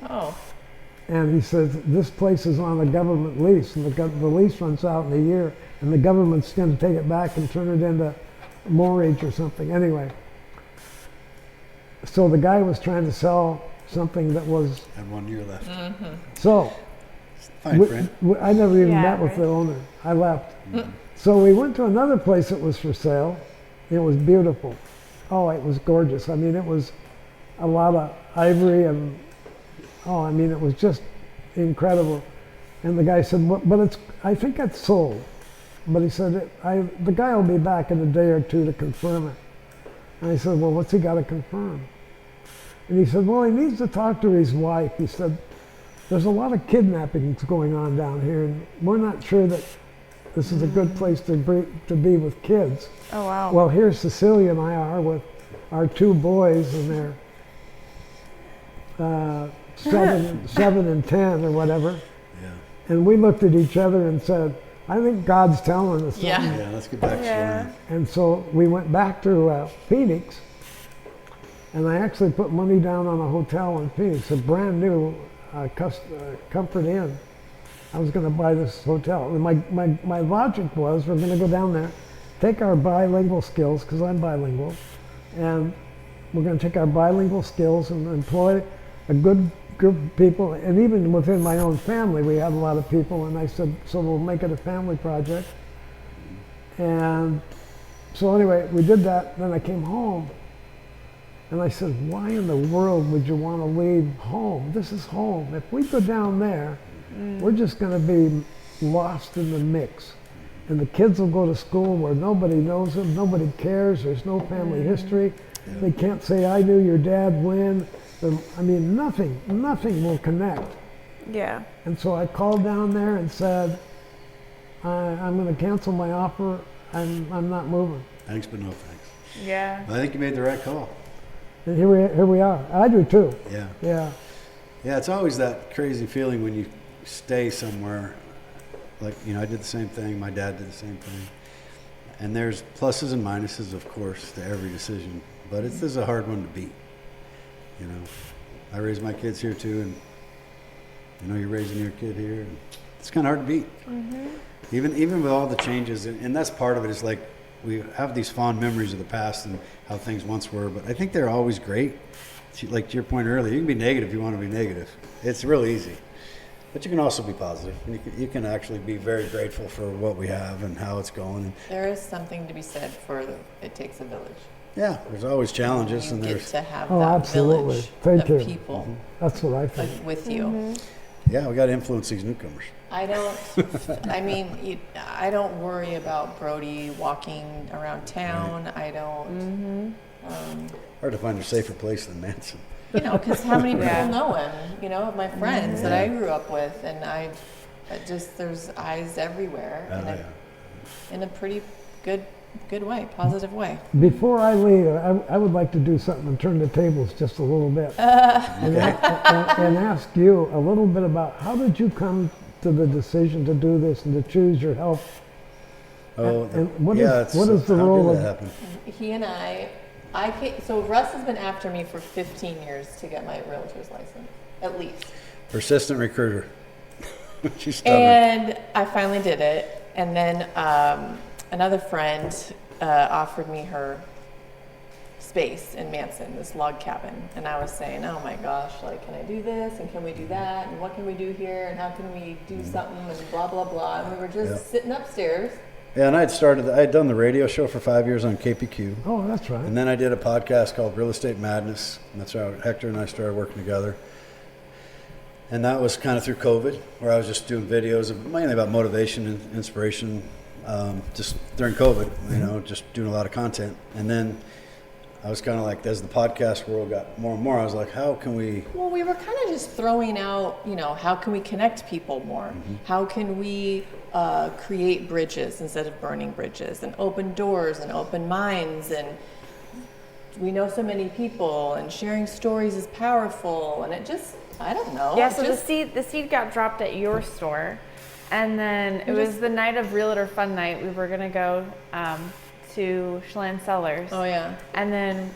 Oh. And he says, "This place is on a government lease, and the lease runs out in a year, and the government's going to take it back and turn it into mortgage or something." Anyway, so the guy was trying to sell something that was, Had 1 year left. so Fine, friend. I never even Yeah, met with right. the owner. I left. So we went to another place that was for sale. It was beautiful. Oh, it was gorgeous. I mean, it was a lot of ivory and, oh, I mean, it was just incredible. And the guy said, but I think it's sold. But he said, the guy will be back in a day or two to confirm it. And I said, "Well, what's he got to confirm?" And he said, "Well, he needs to talk to his wife." He said, "There's a lot of kidnappings going on down here, and we're not sure that this is a good place to be with kids." Oh wow. Well, here Cecilia and I are with our two boys, and they're 7 and 10 or whatever. Yeah. And we looked at each other and said, "I think God's telling us something." Yeah. Yeah, let's get back to Yeah. Chelan. And so we went back to Phoenix, and I actually put money down on a hotel in Phoenix, a brand new Comfort Inn. I was going to buy this hotel. And my logic was, we're going to go down there, take our bilingual skills, because I'm bilingual, and we're going to take our bilingual skills and employ a good group of people. And even within my own family, we have a lot of people. And I said, so we'll make it a family project. And So anyway, we did that. Then I came home, and I said, "Why in the world would you want to leave home? This is home. If we go down there, we're just going to be lost in the mix, and the kids will go to school where nobody knows them, nobody cares. There's no family history. They can't say I knew your dad when. I mean, nothing will connect." Yeah. And so I called down there and said, I'm going to cancel my offer. I'm not moving. Thanks, but no thanks. Yeah. I think you made the right call. And here we are. I do too. Yeah. Yeah. Yeah, it's always that crazy feeling when you stay somewhere. Like, I did the same thing. My dad did the same thing. And there's pluses and minuses, of course, to every decision. But this is a hard one to beat. I raised my kids here too, and you're raising your kid here. And it's kind of hard to beat. Mm-hmm. Even with all the changes, and that's part of it. Is like we have these fond memories of the past and how things once were, but I think they're always great. Like to your point earlier, you can be negative if you want to be negative. It's real easy. But you can also be positive. You can actually be very grateful for what we have and how it's going. There is something to be said for it takes a village. Yeah, there's always challenges, You and get there's to have Oh, that absolutely. village Thank of you. people That's what I think. with you. yeah, we got to influence these newcomers. I don't worry about Brody walking around town. Right. I don't, Hard to find a safer place than Manson. because how many people Yeah. know him? Of my friends that I grew up with, and there's eyes everywhere, in a pretty good way, positive way. Before I leave, I would like to do something and turn the tables just a little bit and ask you a little bit about how did you come to the decision to do this and to choose your help? Oh, And what is the how role did of- that happen? He and I so Russ has been after me for 15 years to get my realtor's license, at least. Persistent recruiter. She's stubborn. And I finally did it. And then another friend offered me her space in Manson, this log cabin. And I was saying, oh my gosh, can I do this? And can we do that? And what can we do here? And how can we do something? And blah, blah, blah. And we were just sitting upstairs. Yeah, and I had done the radio show for 5 years on KPQ. Oh, that's right. And then I did a podcast called Real Estate Madness. And that's how Hector and I started working together. And that was kind of through COVID, where I was just doing videos mainly about motivation and inspiration, just during COVID, just doing a lot of content. And then I was kind of like, as the podcast world got more and more, I was like, how can we... Well, we were kind of just throwing out, how can we connect people more? Mm-hmm. How can we create bridges instead of burning bridges, and open doors and open minds? And we know so many people, and sharing stories is powerful. And it just, I don't know. Yeah, so the seed got dropped at your store, and then it was the night of Realtor Fun Night. We were gonna go to Chelan Cellars. Oh yeah. And then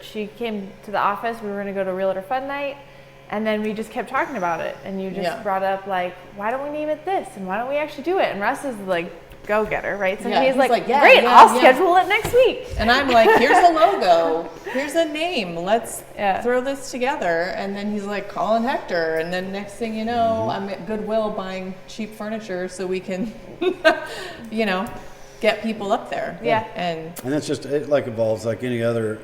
she came to the office. We were gonna go to Realtor Fun Night, and then we just kept talking about it. And you just brought up why don't we name it this? And why don't we actually do it? And Russ is go-getter, right? So he's like, great, I'll schedule it next week. And I'm like, here's a logo, here's a name, let's throw this together. And then he's like, calling Hector. And then next thing you know, I'm at Goodwill buying cheap furniture so we can, get people up there. Yeah. And it's just, it evolves like any other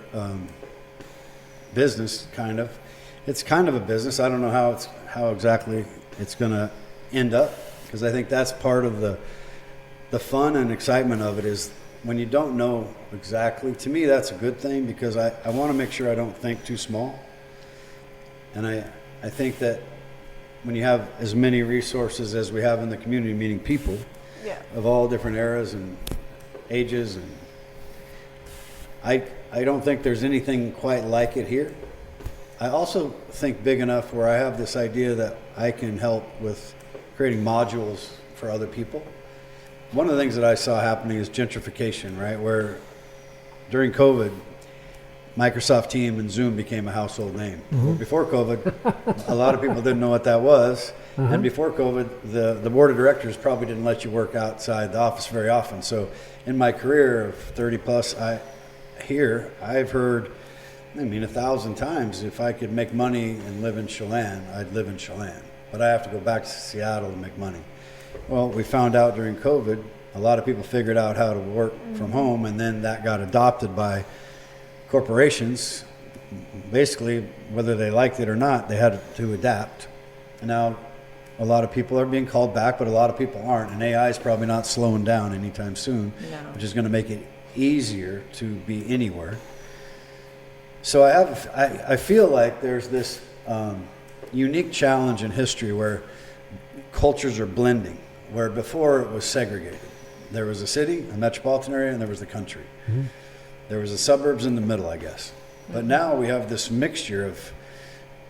business, kind of. It's kind of a business. I don't know how exactly it's going to end up, because I think that's part of the fun and excitement of it, is when you don't know exactly. To me, that's a good thing, because I want to make sure I don't think too small. And I think that when you have as many resources as we have in the community, meaning people of all different eras and ages, and I don't think there's anything quite like it here. I also think big enough where I have this idea that I can help with creating modules for other people. One of the things that I saw happening is gentrification, right? Where during COVID, Microsoft Teams and Zoom became a household name. Mm-hmm. Before COVID, a lot of people didn't know what that was. Mm-hmm. And before COVID, the board of directors probably didn't let you work outside the office very often. So in my career of 30 plus, I've heard, 1,000 times, if I could make money and live in Chelan, I'd live in Chelan. But I have to go back to Seattle to make money. Well, we found out during COVID, A lot of people figured out how to work from home, and then that got adopted by corporations. Basically, whether they liked it or not, they had to adapt. And now a lot of people are being called back, but a lot of people aren't. And AI is probably not slowing down anytime soon, which is going to make it easier to be anywhere. So I feel like there's this unique challenge in history where cultures are blending, where before it was segregated. There was a city, a metropolitan area, and there was the country. There was the suburbs in the middle, I guess. But now we have this mixture of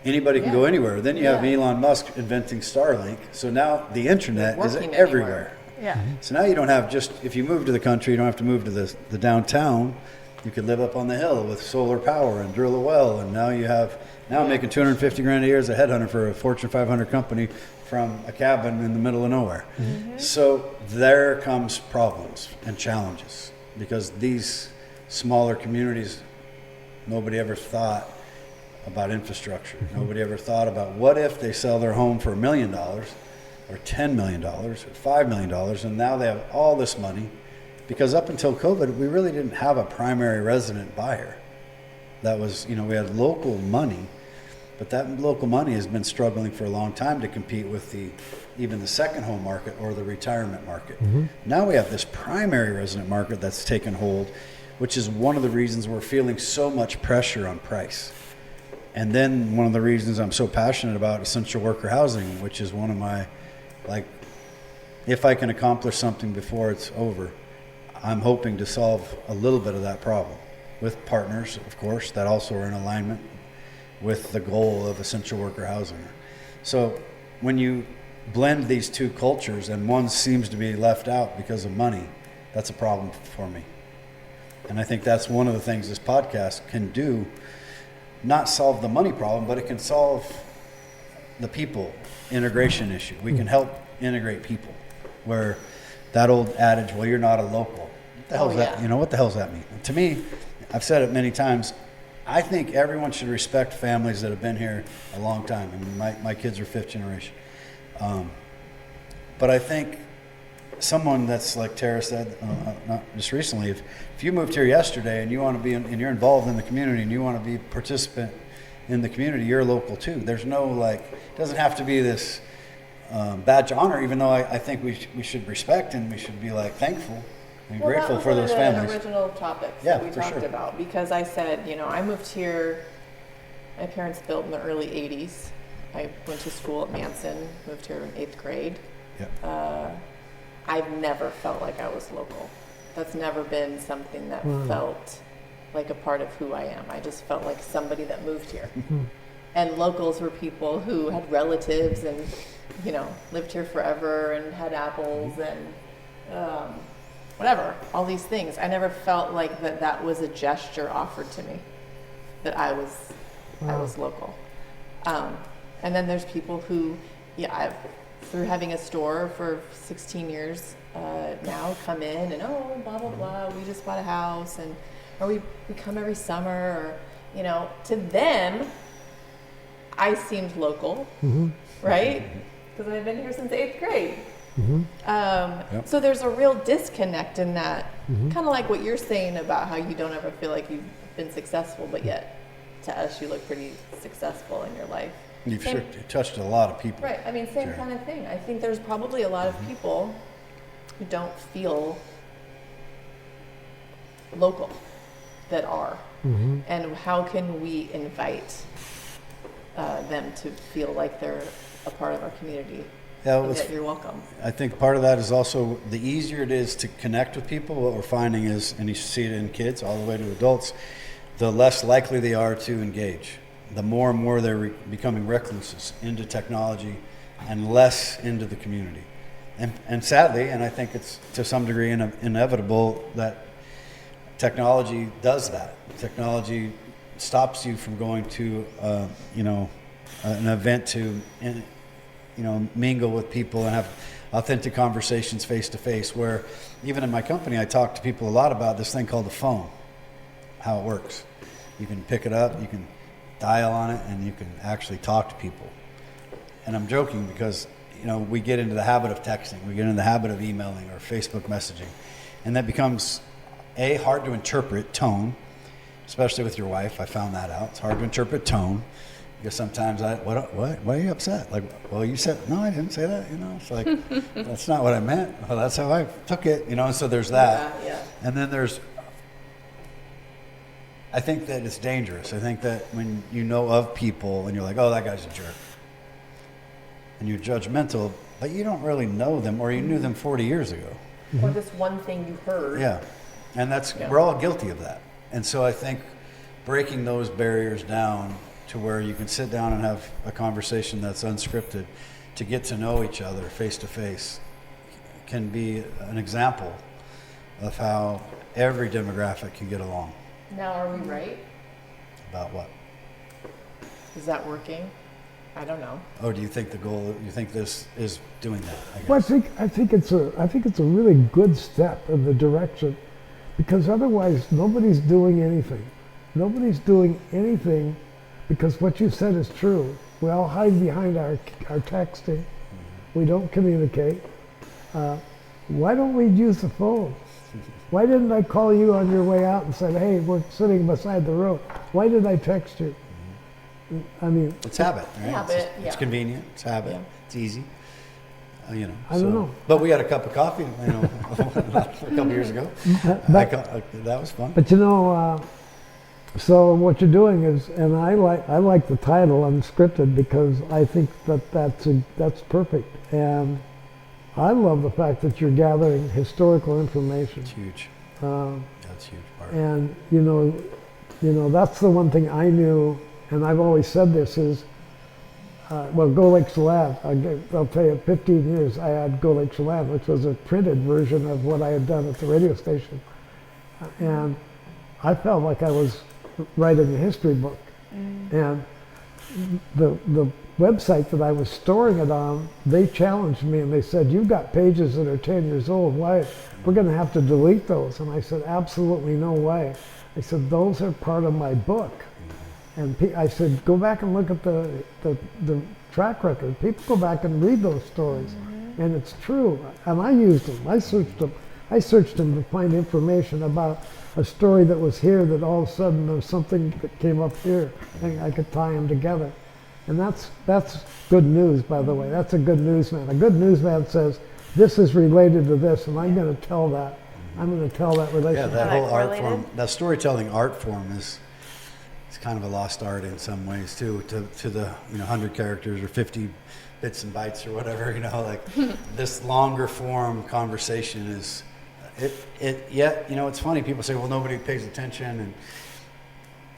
anybody can go anywhere. Then you have Elon Musk inventing Starlink. So now the internet is everywhere. Yeah. So now you don't have just, if you move to the country, you don't have to move to the downtown. You could live up on the hill with solar power and drill a well. And now I'm making $250,000 a year as a headhunter for a Fortune 500 company from a cabin in the middle of nowhere. So there comes problems and challenges because these smaller communities, nobody ever thought about infrastructure. Nobody ever thought about what if they sell their home for $1 million or $10 million or $5 million, and now they have all this money. Because up until COVID, we really didn't have a primary resident buyer. That was, we had local money, but that local money has been struggling for a long time to compete with even the second home market or the retirement market. Now we have this primary resident market that's taken hold, which is one of the reasons we're feeling so much pressure on price. And then one of the reasons I'm so passionate about essential worker housing, which is one of my, if I can accomplish something before it's over, I'm hoping to solve a little bit of that problem with partners, of course, that also are in alignment with the goal of essential worker housing. So when you blend these two cultures and one seems to be left out because of money, that's a problem for me. And I think that's one of the things this podcast can do, not solve the money problem, but it can solve the people integration issue. We can help integrate people, where that old adage, well, you're not a local. What the hell is that? What the hell does that mean? To me, I've said it many times, I think everyone should respect families that have been here a long time. I mean, my kids are fifth generation. But I think someone that's like Tara said, not just recently, if you moved here yesterday and you want to be and you're involved in the community and you want to be a participant in the community, you're local too. There's no it doesn't have to be this badge of honor, even though I think we should respect and we should be thankful and grateful for those families. That was one of the original topics that we talked about, because I said, I moved here, my parents built in the early 80s. I went to school at Manson, moved here in 8th grade. Yeah. I've never felt like I was local. That's never been something that felt like a part of who I am. I just felt like somebody that moved here. And locals were people who had relatives and, lived here forever and had apples and whatever, all these things. I never felt like that was a gesture offered to me, that I was local. And then there's people who, through having a store for 16 years now, come in and blah blah blah, we just bought a house, or we come every summer, or to them I seemed local, right? Because I've been here since 8th grade. So there's a real disconnect in that, kind of like what you're saying about how you don't ever feel like you've been successful, but yet to us you look pretty successful in your life. You've sure touched a lot of people. Right. I mean, same kind of thing. I think there's probably a lot of people who don't feel local that are. And how can we invite them to feel like they're a part of our community? And that you're welcome. I think part of that is also the easier it is to connect with people. What we're finding is, and you see it in kids all the way to adults, the less likely they are to engage. The more and more they're becoming recluses into technology and less into the community. And sadly, and I think it's to some degree inevitable, that technology does that. Technology stops you from going to, an event to, mingle with people and have authentic conversations face to face, where even in my company, I talk to people a lot about this thing called the phone, how it works. You can pick it up, you can dial on it, and you can actually talk to people. And I'm joking because we get into the habit of texting, we get into the habit of emailing or Facebook messaging, and that becomes hard to interpret tone, especially with your wife. I found that out. It's hard to interpret tone because sometimes what? Why are you upset? Like, well, you said no, I didn't say that. It's like that's not what I meant. Well, that's how I took it. And so there's that. Yeah. And then I think that it's dangerous. I think that when you know of people and you're like, oh, that guy's a jerk, and you're judgmental, but you don't really know them, or you knew them 40 years ago. Or this one thing you heard. Yeah. And we're all guilty of that. And so I think breaking those barriers down to where you can sit down and have a conversation that's unscripted to get to know each other face to face can be an example of how every demographic can get along. Now, are we right? About what? Is that working? I don't know. Oh, do you think this is doing that? I guess. Well, I think it's a really good step in the direction, because otherwise nobody's doing anything. Nobody's doing anything because what you said is true. We all hide behind our texting. We don't communicate. Why don't we use the phone? Why didn't I call you on your way out and say, hey, we're sitting beside the road? Why did I text you? I mean, it's habit, right? Habit, It's convenient. It's habit. Yeah. It's easy. I don't know. But we had a cup of coffee, a couple years ago. That was fun. But so what you're doing is, and I like the title Unscripted, because I think that's perfect. And I love the fact that you're gathering historical information. It's huge. That's a huge part. And that's the one thing I knew, and I've always said this is, Go Lake Chelan. I'll tell you, 15 years I had Go Lake Chelan, which was a printed version of what I had done at the radio station. And I felt like I was writing a history book. And the website that I was storing it on, they challenged me and they said, you've got pages that are 10 years old. Why? We're going to have to delete those. And I said, absolutely no way. I said, those are part of my book. And I said, go back and look at the track record. People go back and read those stories. And it's true. And I used them. I searched them to find information about a story that was here that all of a sudden there's something that came up here and I could tie them together. And that's good news, by the way. That's a good newsman. A good newsman says, this is related to this, and I'm going to tell that. I'm going to tell that relationship. Yeah, that whole art form, that storytelling art form is kind of a lost art in some ways too, to the 100 characters or 50 bits and bytes or whatever, like this longer form conversation is yet it's funny, people say, well, nobody pays attention, and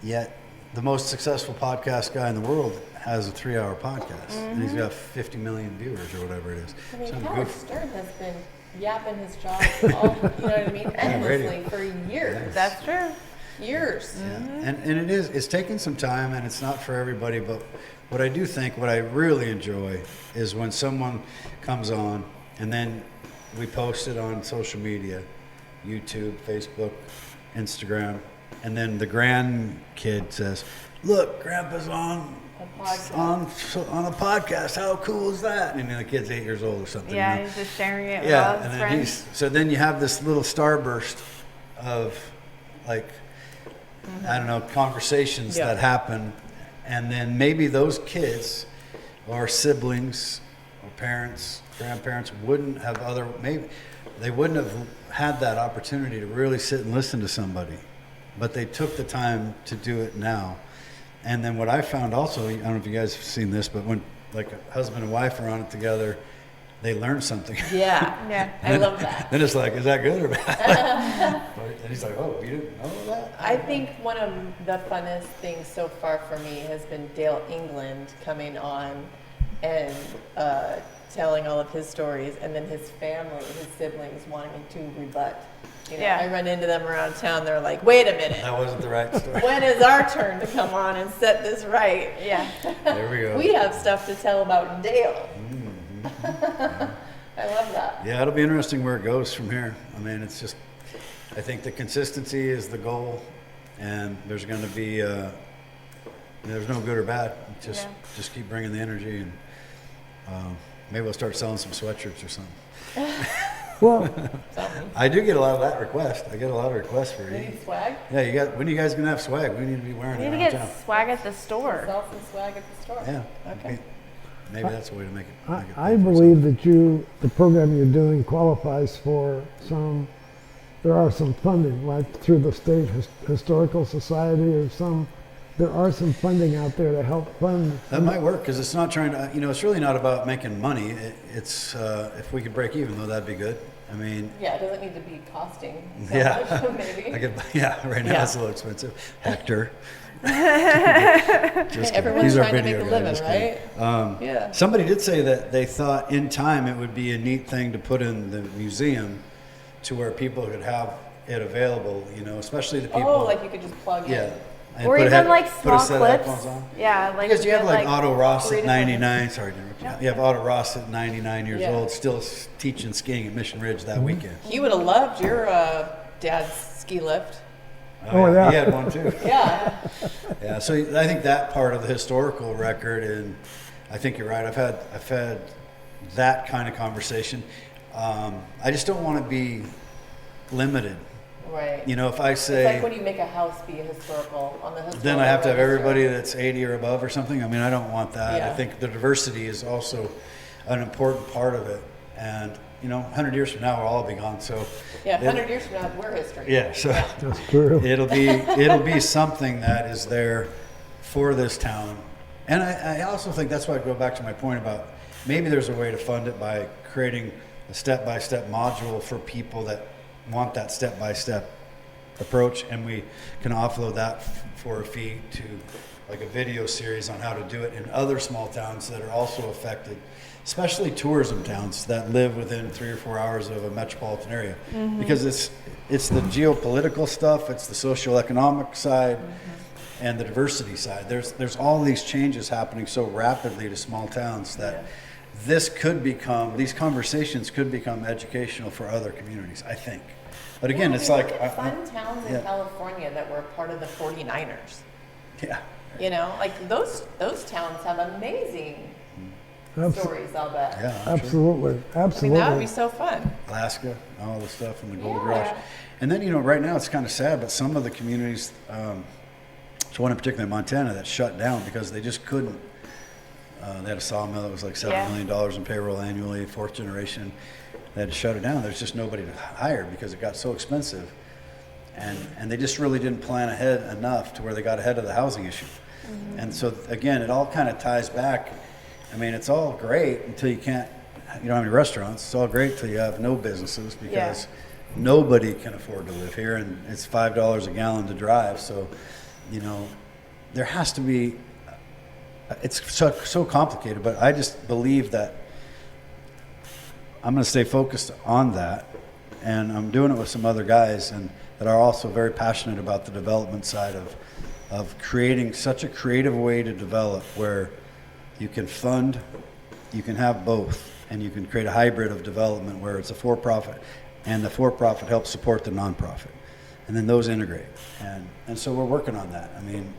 yet the most successful podcast guy in the world has a 3-hour podcast and he's got 50 million viewers or whatever it is. I mean, Howard Stern has been yapping his jaw endlessly for years. That's true. Years. Yeah. And it's taken some time, and it's not for everybody, but what I really enjoy is when someone comes on and then we post it on social media, YouTube, Facebook, Instagram, and then the grandkid says, look, Grandpa's on a podcast. How cool is that? And the kid's 8 years old or something. Yeah, he's just sharing it with all his friends. So then you have this little starburst of conversations that happen, and then maybe those kids or siblings or parents, grandparents wouldn't have had that opportunity to really sit and listen to somebody, but they took the time to do it now. And then what I found also, I don't know if you guys have seen this, but when a husband and wife are on it together, they learn something. Yeah. I love that. Then it's like, is that good or bad? And he's like, oh, you didn't know that? I think one of the funnest things so far for me has been Dale England coming on and telling all of his stories, and then his family, his siblings wanting to rebut. I run into them around town. They're like, wait a minute. That wasn't the right story. When is our turn to come on and set this right? Yeah. There we go. We have stuff to tell about Dale. I love that. Yeah, it'll be interesting where it goes from here. I mean, it's just, I think the consistency is the goal, and there's going to be, there's no good or bad. Just keep bringing the energy, and Maybe we'll start selling some sweatshirts or something. Well, I do get a lot of that request. I get a lot of requests for You you. need swag? Yeah, when are you guys gonna have swag? We need to be wearing You it need to around get town. swag at the store. Sell some swag at the store. Yeah. Okay. Maybe that's a way to make it. Make it I pay for believe that the program you're doing qualifies for there are some funding, like through the State Historical Society or there are some funding out there to help fund. That might work because it's not trying to, it's really not about making money. It's if we could break even though, that'd be good. I mean, Yeah, it doesn't need to be costing so yeah, much, maybe. right now Yeah. it's a little expensive. Hector. Hey, Just everyone's He's our trying to make video a guy, living, just kidding. right? Yeah. Somebody did say that they thought in time it would be a neat thing to put in the museum to where people could have it available, especially the people. Oh, like you could just plug yeah. in. And Or put a even head- like put a small set of clips. headphones on. Yeah, like Because you have like get, Otto Ross three at different- 99. Sorry to interrupt you. You have Otto Ross at 99 years Yeah. old, still teaching skiing at Mission Ridge that weekend. He would have loved your dad's ski lift. Oh, yeah. He had one too. Yeah. Yeah. So I think that part of the historical record, and I think you're right. I've had that kind of conversation. I just don't want to be limited. Right. If I It's say. like when you make a house be historical on the historical Then I have to have register. everybody that's 80 or above or something. I mean, I don't want that. Yeah. I think the diversity is also an important part of it. And, 100 years from now, we'll all be gone. So, Yeah, 100 years from now, we're history. yeah, so That's true. it'll be something that is there for this town. And I also think that's why I go back to my point about maybe there's a way to fund it by creating a step-by-step module for people that want that step-by-step approach, and we can offload that for a fee to like a video series on how to do it in other small towns that are also affected, especially tourism towns that live within 3 or 4 hours of a metropolitan area. Because it's the geopolitical stuff, it's the socioeconomic side, and the diversity side. There's all these changes happening so rapidly to small towns that these conversations could become educational for other communities, I think. But again, it's like fun towns in yeah. California that were part of the 49ers. yeah. Like those towns have amazing stories, I'll bet. Yeah, I'm sure. Absolutely, I mean, that would be absolutely. so fun. Alaska, all the stuff in the gold Yeah. rush. And then, right now it's kind of sad, but some of the communities, there's one in particular in Montana that shut down because they just couldn't. They had a sawmill that was like $7 million in payroll annually, fourth generation. They had to shut it down. There's just nobody to hire because it got so expensive. And they just really didn't plan ahead enough to where they got ahead of the housing issue. And so, again, it all kind of ties back. I mean, it's all great until you don't have any restaurants. It's all great until you have no businesses because nobody can afford to live here, and it's $5 a gallon to drive. So, there has to be, it's so complicated, but I just believe that I'm going to stay focused on that, and I'm doing it with some other guys and that are also very passionate about the development side of creating such a creative way to develop where you can fund, you can have both, and you can create a hybrid of development where it's a for-profit, and the for-profit helps support the nonprofit, and then those integrate. And so we're working on that. I mean,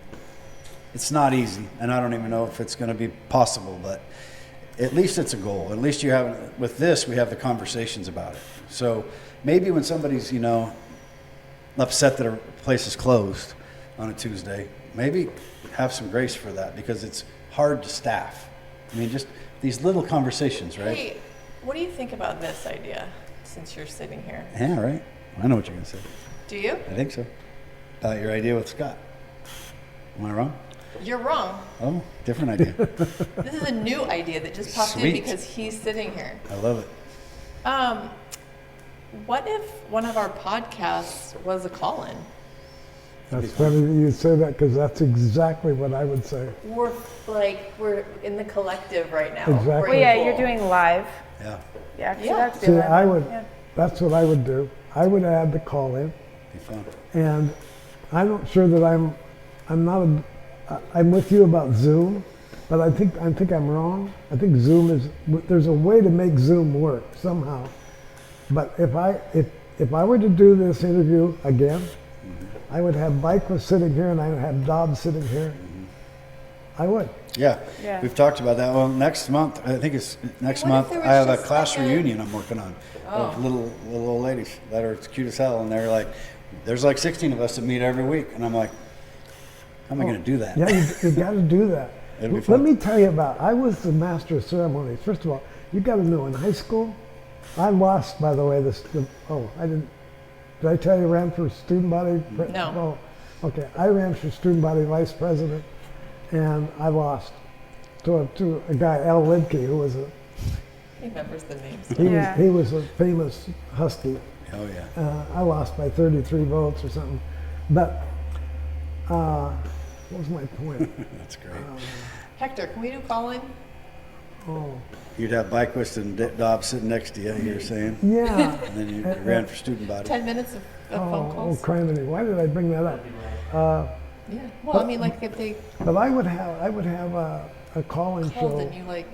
it's not easy, and I don't even know if it's going to be possible, but at least it's a goal. At least with this, we have the conversations about it. So maybe when somebody's, upset that a place is closed on a Tuesday, maybe have some grace for that because it's hard to staff. I mean, just these little conversations, right? Hey, what do you think about this idea since you're sitting here? Yeah, right. I know what you're going to say. Do you? I think so. About your idea with Scott. Am I wrong? You're wrong. Oh, different idea. This is a new idea that just popped in Sweet. because he's sitting here. I love it. What if one of our podcasts was a call-in? That's funny that you say that because that's exactly what I would say. We're in the collective right now. Exactly. We're Well, yeah, equal. you're doing live. Yeah, Yeah, 'cause Yeah. you have to be See, live. that's what I would do. I would add the call in, be fun. and I'm not sure that I'm with you about Zoom, but I think I'm wrong. I think there's a way to make Zoom work somehow. But if I were to do this interview again, I would have Mike was sitting here and I would have Dob sitting here, I would. Yeah. Yeah. We've talked about that. Well, next month, I think it's next What month, if there was I have a just class like a- reunion I'm working on of little old ladies that are cute as hell, and they're like, there's like 16 of us that meet every week, and I'm like, how am I going to do that? Yeah, you got to do that. It'll be Let fun. me tell you about. I was the master of ceremonies. First of all, you got to know in high school, I lost. By the way, I didn't. Did I tell you I ran for student body? No. Oh, okay. I ran for student body vice president, and I lost to a guy, Al Lidke, who was He remembers the names. he was a famous Husky. Oh, yeah. I lost by 33 votes or something. But what was my point? That's great. Hector, can we do Colin? Oh, You'd have Byquist and Dobbs sitting next to you, you were saying, yeah. and then you ran for student body. 10 minutes of phone Oh, calls? criminy! Why did I bring that up? Yeah. Well, I mean, like if they But I would have a call-in called show, and you like,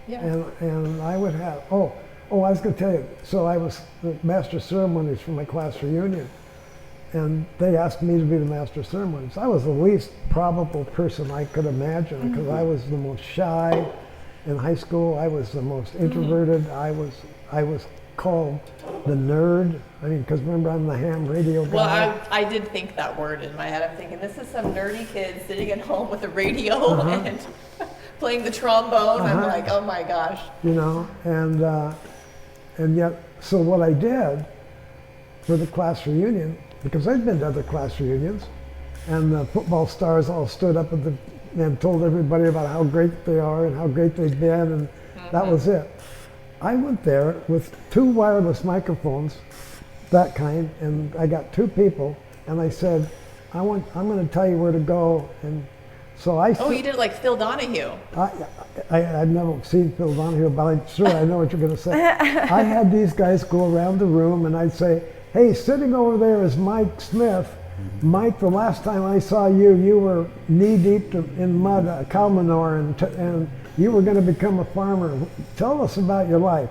yeah. and I would have. I was going to tell you. So I was the master of ceremonies for my class reunion, and they asked me to be the master of ceremonies. I was the least probable person I could imagine because I was the most shy in high school. I was the most introverted. I was called the nerd. I mean, because remember I'm the ham radio guy. Well, I did think that word in my head. I'm thinking this is some nerdy kid sitting at home with a radio and playing the trombone. I'm like, oh my gosh. You know, and yet, so what I did for the class reunion, because I'd been to other class reunions, and the football stars all stood up and told everybody about how great they are and how great they've been, and that was it. I went there with 2 wireless microphones, that kind, and I got 2 people, and I said, I'm going to tell you where to go, and so I. Oh, you did like Phil Donahue. I've never seen Phil Donahue, but I'm sure I know what you're going to say. I had these guys go around the room, and I'd say, hey, sitting over there is Mike Smith. Mike, the last time I saw you, you were knee-deep in mud, cow manure, and you were going to become a farmer. Tell us about your life.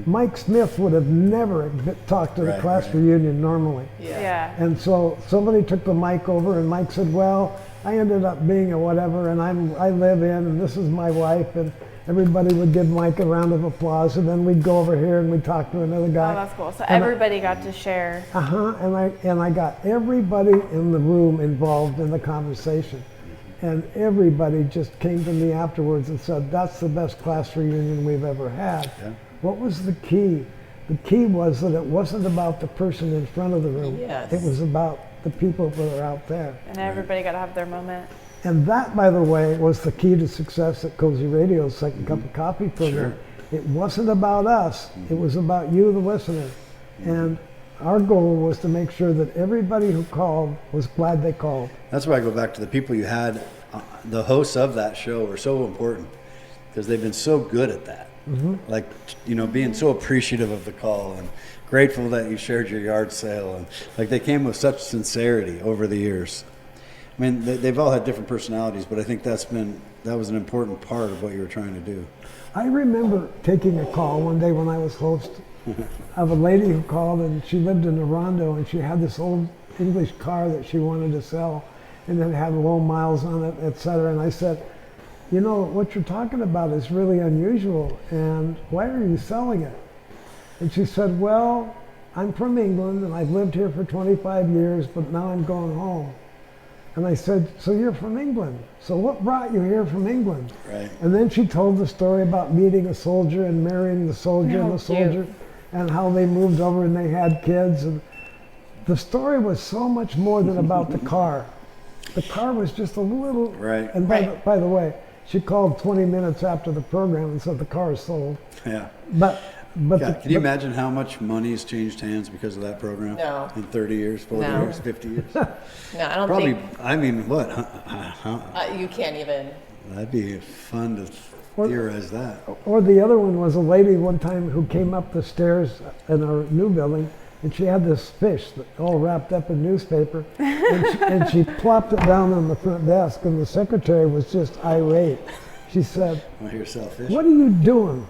Mike Smith would have never talked to the class reunion normally. Yeah. And so somebody took the mic over, and Mike said, well, I ended up being a whatever, and I live in, and this is my wife, and everybody would give Mike a round of applause, and then we'd go over here and we'd talk to another guy. Oh, that's cool. So everybody got to share. And I got everybody in the room involved in the conversation. And everybody just came to me afterwards and said, that's the best class reunion we've ever had. Yeah. What was the key? The key was that it wasn't about the person in front of the room. Yes. It was about the people that are out there. And everybody got to have their moment. And that, by the way, was the key to success at KOZI Radio's Second Cup of Coffee program. Sure. It wasn't about us. It was about you, the listener. And our goal was to make sure that everybody who called was glad they called. That's why I go back to the people you had. The hosts of that show are so important because they've been so good at that. Like, being so appreciative of the call and grateful that you shared your yard sale. And like, they came with such sincerity over the years. I mean, they've all had different personalities, but I think that was an important part of what you were trying to do. I remember taking a call one day when I was host of a lady who called, and she lived in Orondo, and she had this old English car that she wanted to sell, and it had low miles on it, etc. And I said, what you're talking about is really unusual, and why are you selling it? And she said, well, I'm from England, and I've lived here for 25 years, but now I'm going home. And I said, so you're from England. So what brought you here from England? Right. And then she told the story about meeting a soldier and marrying the soldier and the soldier, and how they moved over and they had kids. And the story was so much more than about the car. The car was just a little. Right. And by the way, she called 20 minutes after the program and said the car is sold. Yeah. But can you imagine how much money has changed hands because of that program? No. In 30 years, 40 years, 50 years? No, I don't Probably, think. I mean, what? You can't even. That'd be fun to theorize that. Or the other one was a lady one time who came up the stairs in our new building, and she had this fish all wrapped up in newspaper, and she plopped it down on the front desk, and the secretary was just irate. She said, Want to hear selfish? what are you doing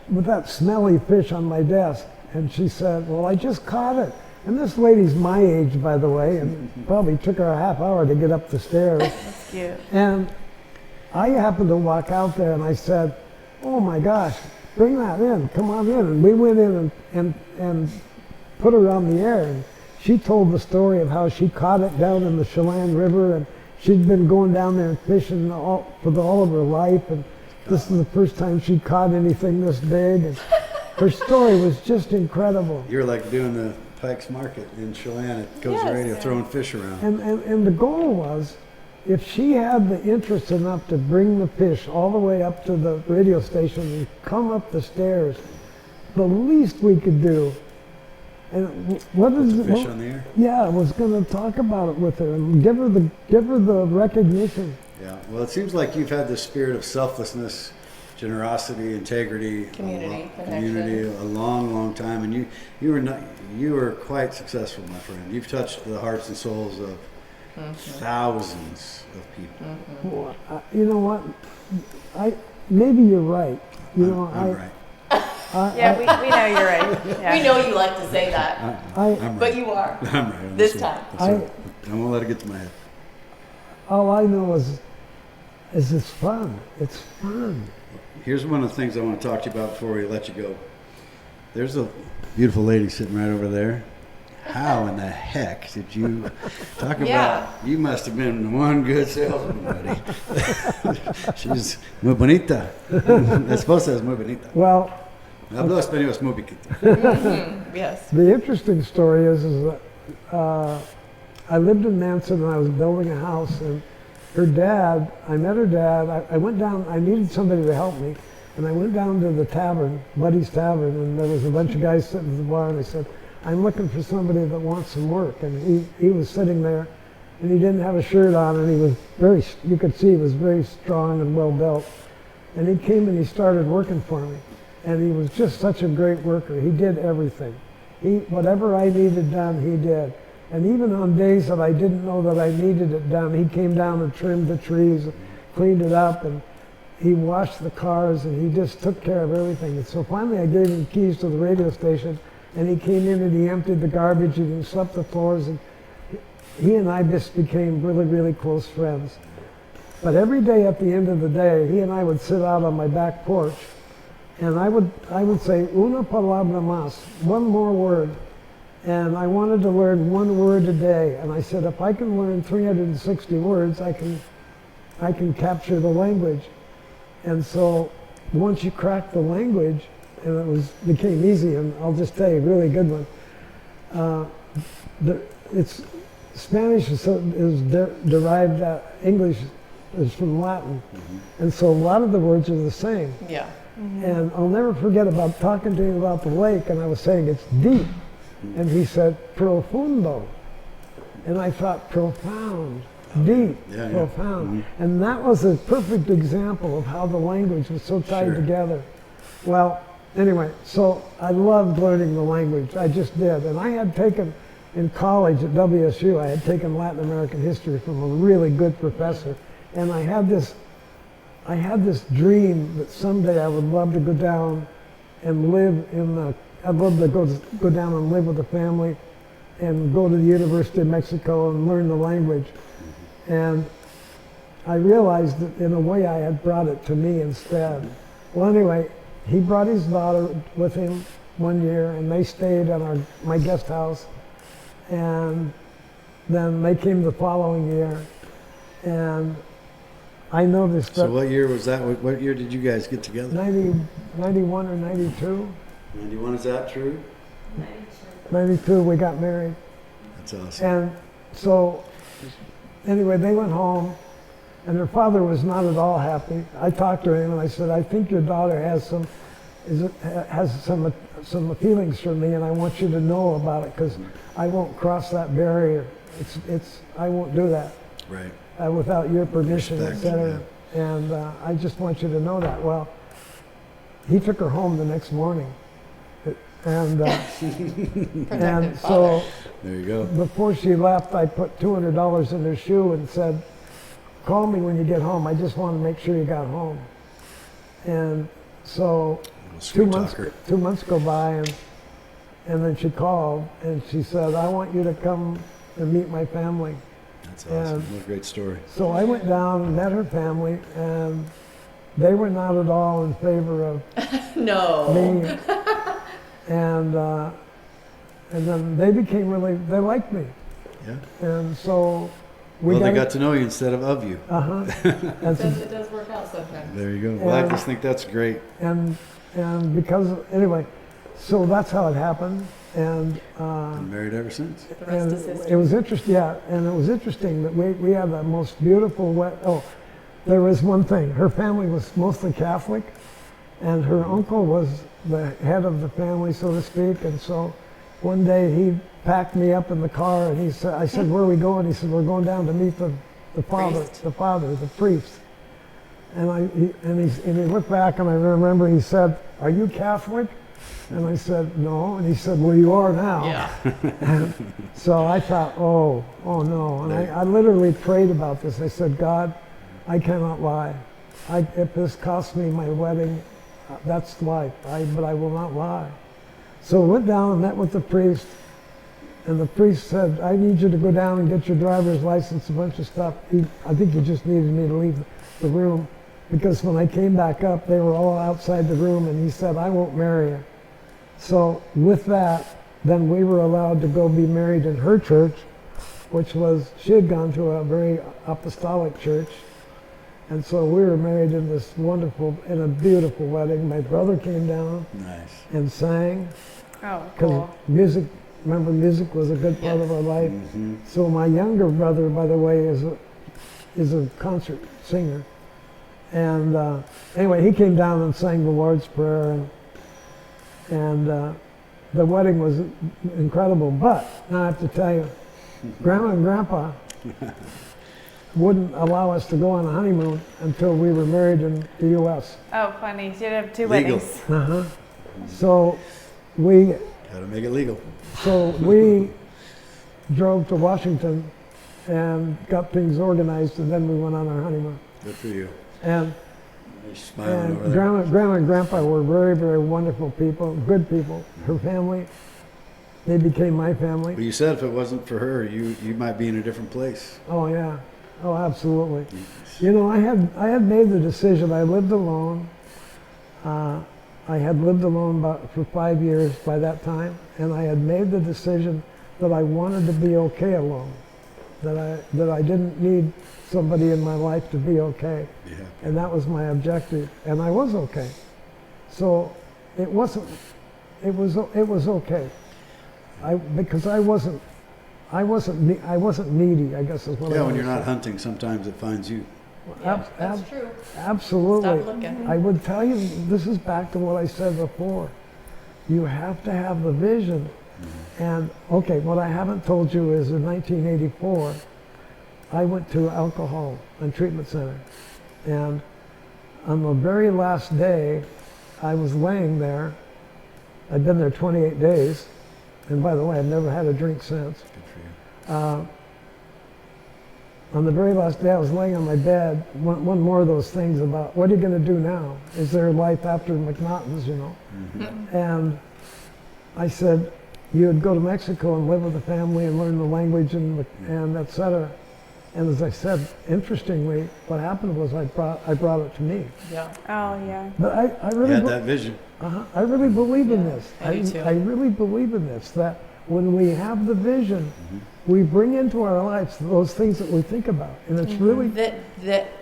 with that smelly fish on my desk? And she said, well, I just caught it. And this lady's my age, by the way, and probably took her a half hour to get up the stairs. That's cute. And I happened to walk out there and I said, oh my gosh, bring that in, come on in. And we went in and put her on the air. And she told the story of how she caught it down in the Chelan River, and she'd been going down there and fishing all of her life. And this is the first time she caught anything this big. And her story was just incredible. You were like doing the Pike's Market in Chelan at KOZI Radio, throwing fish around. And the goal was, if she had the interest enough to bring the fish all the way up to the radio station and come up the stairs, the least we could do, and what is the fish on the air? Yeah, I was going to talk about it with her and give her the recognition. Yeah, well, it seems like you've had this spirit of selflessness, generosity, integrity, community a long time, and you were quite successful, my friend. You've touched the hearts and souls of thousands of people. Well, you know what? Maybe you're right. I'm right. Yeah, we know you're right. Yeah. We know you like to say that, I'm but right. you are. I'm right. This time. I won't let it get to my head. All I know is it's fun. It's fun. Here's one of the things I want to talk to you about before we let you go. There's a beautiful lady sitting right over there. How in the heck did you talk about? You must have been one good salesman, buddy. She's muy bonita. Esposa es muy bonita. Well, hablo español es muy bonita. Yes. the interesting story is that I lived in Manson and I was building a house, and her dad, I met her dad. I went down, I needed somebody to help me, and I went down to the tavern, Buddy's Tavern, and there was a bunch of guys sitting at the bar, and I said, I'm looking for somebody that wants some work. And he was sitting there, and he didn't have a shirt on, and he was you could see he was very strong and well built. And he came and he started working for me. And he was just such a great worker. He did everything. Whatever I needed done, he did. And even on days that I didn't know that I needed it done, he came down and trimmed the trees, cleaned it up, and he washed the cars, and he just took care of everything. And so finally I gave him the keys to the radio station, and he came in and he emptied the garbage and he swept the floors, and he and I just became really, really close friends. But every day at the end of the day, he and I would sit out on my back porch, and I would say, una palabra más, one more word. And I wanted to learn one word a day. And I said, if I can learn 360 words, I can capture the language. And so once you crack the language, and it became easy, and I'll just tell you a really good one. Spanish is derived, English is from Latin, and so a lot of the words are the same. Yeah. And I'll never forget about talking to him about the lake, and I was saying it's deep, and he said profundo, and I thought profound, deep, profound, and that was a perfect example of how the language was so tied together. Well, anyway, so I loved learning the language. I just did. And I had taken, in college at WSU, I had taken Latin American history from a really good professor. And I had this dream that someday I would love to go down and live I'd love to go down and live with a family and go to the University of Mexico and learn the language. And I realized that in a way I had brought it to me instead. Well, anyway, he brought his daughter with him one year, and they stayed at my guest house. And then they came the following year, and I noticed that. So what year was that? What year did you guys get together? 91 or 92. 91, is that true? 92, we got married. That's awesome. And so, anyway, they went home, and her father was not at all happy. I talked to him and I said, I think your daughter has some feelings for me, and I want you to know about it, because I won't cross that barrier. I won't do that. Right. Without your permission, Respect, etc. And I just want you to know that. Well, he took her home the next morning, and and so there you go. before she left, I put $200 in her shoe and said, call me when you get home. I just want to make sure you got home. And so 2 months go by, and then she called and she said, I want you to come and meet my family. That's awesome. What a great story. So I went down and met her family, and they were not at all in favor of me. And then they became they liked me. Yeah. And so they got to know you instead of you. It does work out sometimes. There you go. Well, I just think that's great. And because, anyway, so that's how it happened. And been married ever since. The rest is history. it was interesting, and it was interesting that we had the most beautiful there was one thing. Her family was mostly Catholic, and her uncle was the head of the family, so to speak. And so one day he packed me up in the car, and I said, "Where are we going?" He said, "We're going down to meet the priest." And he looked back, and I remember he said, "Are you Catholic?" And I said, "No." And he said, "Well, you are now." Yeah. And so I thought, oh no. And I literally prayed about this. I said, "God, I cannot lie. If this costs me my wedding, that's life. But I will not lie." So I went down and met with the priest. And the priest said, "I need you to go down and get your driver's license, a bunch of stuff." I think he just needed me to leave the room, because when I came back up, they were all outside the room, and he said, "I won't marry you." So with that, then we were allowed to go be married in her church, which was, she had gone to a very apostolic church. And so we were married in a beautiful wedding. My brother came down and sang. Oh, cool. Because music was a good part of our life. Mm-hmm. So my younger brother, by the way, is a concert singer. And anyway, he came down and sang the Lord's Prayer, and the wedding was incredible. But I have to tell you, Grandma and Grandpa wouldn't allow us to go on a honeymoon until we were married in the U.S. Oh, funny. So you'd have two Legal. weddings. So we Gotta make it legal. So we drove to Washington and got things organized, and then we went on our honeymoon. Good for you. And You're smiling over there. Grandma and Grandpa were very, very wonderful people, good people. Her family, they became my family. Well, you said if it wasn't for her, you might be in a different place. Oh yeah, oh absolutely. You know, I had made the decision. I lived alone. I had lived alone for 5 years by that time, and I had made the decision that I wanted to be okay alone. That I didn't need somebody in my life to be okay. Yeah. And that was my objective, and I was okay. So it was okay. Because I wasn't needy, I guess is what I Yeah, would when you're not say. hunting, sometimes it finds you. Yeah, that's true. Absolutely. Stop looking. I would tell you, this is back to what I said before. You have to have the vision. And okay, what I haven't told you is in 1984, I went to alcohol and treatment center. And on the very last day, I was laying there. I'd been there 28 days. And by the way, I've never had a drink since. Good for you. On the very last day, I was laying on my bed. One more of those things about, what are you going to do now? Is there life after McNaughton's, you know? Mm-hmm. And I said, you would go to Mexico and live with the family and learn the language and et cetera. And as I said, interestingly, what happened was I brought it to me. Yeah. Oh, yeah. But I really You had that vision. I really believe in this. I do too. I really believe in this, that when we have the vision, we bring into our lives those things that we think about. And it's really... That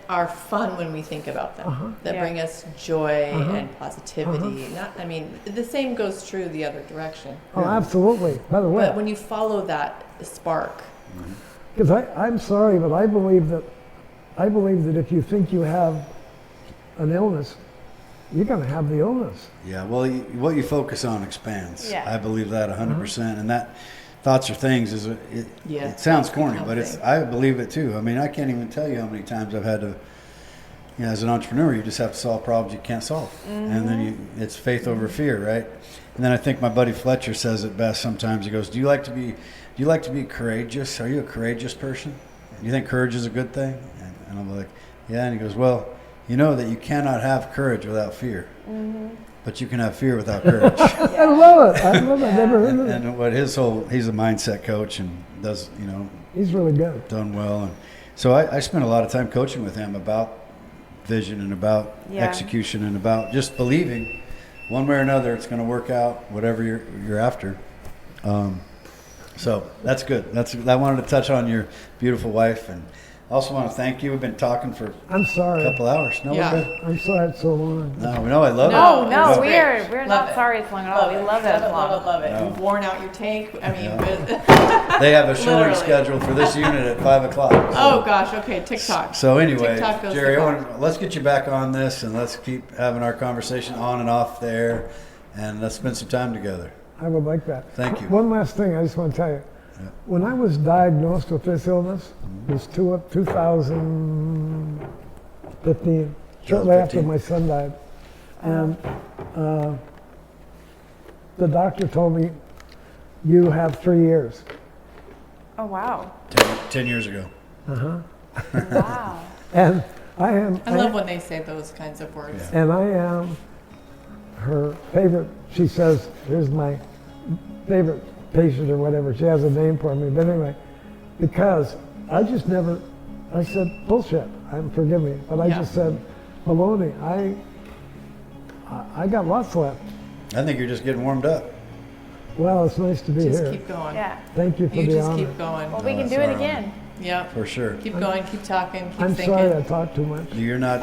are fun when we think about them. That Yeah. bring us joy and positivity. I mean, the same goes true the other direction. Oh, absolutely. By the way, But when you follow that spark, because I'm sorry, but I believe that if you think you have an illness, you're going to have the illness. Yeah, well, what you focus on expands. Yeah. I believe that 100%. And that thoughts are things it sounds corny, but I believe it too. I mean, I can't even tell you how many times I've had to, as an entrepreneur, you just have to solve problems you can't solve. And then it's faith over fear, right? And then I think my buddy Fletcher says it best sometimes. He goes, do you like to be courageous? Are you a courageous person? Do you think courage is a good thing? And I'm like, yeah. And he goes, well, you know that you cannot have courage without fear, but you can have fear without courage. I love it. I love it. I've never heard of it. And what he's a mindset coach and does, He's really good. done well. And so I spent a lot of time coaching with him about vision and about execution and about just believing one way or another it's going to work out, whatever you're after. So that's good. I wanted to touch on your beautiful wife, and I also want to thank you. We've been talking for I'm sorry. a couple hours. No, Yeah. we're good. I'm sorry it's so long. No, I love No, it. No, it's we're great. not Love it. sorry it's long at all. We love it long. Love it. Yeah. You've worn out your tank. I mean, They have a showing Literally. scheduled for this unit at 5 o'clock. So. oh gosh, okay, TikTok. So anyway, TikTok goes Jerry, to let's get you back on this, and let's keep having our conversation on and off there, and let's spend some time together. I would like that. Thank you. One last thing I just want to tell you. Yeah. When I was diagnosed with this illness, it was 2015, shortly after 2015. my son died. And the doctor told me, you have 3 years. Oh wow. 10 years ago. Wow. And I am, I love when they say those kinds of words. Yeah. and I am her favorite. She says, here's my favorite patient or whatever. She has a name for me. But anyway, because I just never, I said, bullshit, forgive me, but I Yeah. just said, baloney, I got lots left. I think you're just getting warmed up. Well, it's nice to be Just here. keep going. Yeah. Thank you for You the just honor. keep going. Well, we can that's do it our again. Yep. For sure. Keep going. Keep talking. Keep I'm thinking. sorry I talk too much. You're not.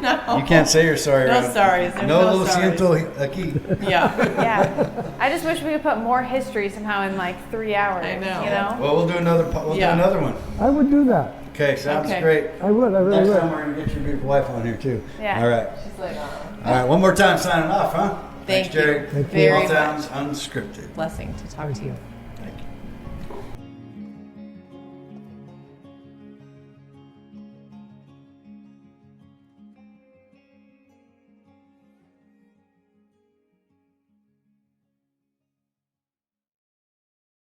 No. You can't say you're sorry. No around- sorries. There's No no lo sorries. siento aquí. Yeah. Yeah. I just wish we could put more history somehow in like 3 hours. I know. You know? Well, we'll do another. We'll Yeah. do another one. I would do that. Okay, sounds Okay. great. I would. I really Next would. time we're gonna get your beautiful wife on here too. Yeah. All right. She's like, All right. One more time, signing off, huh? Thank Thanks, Jerry. you very All much. Towns Unscripted. blessing to talk to you.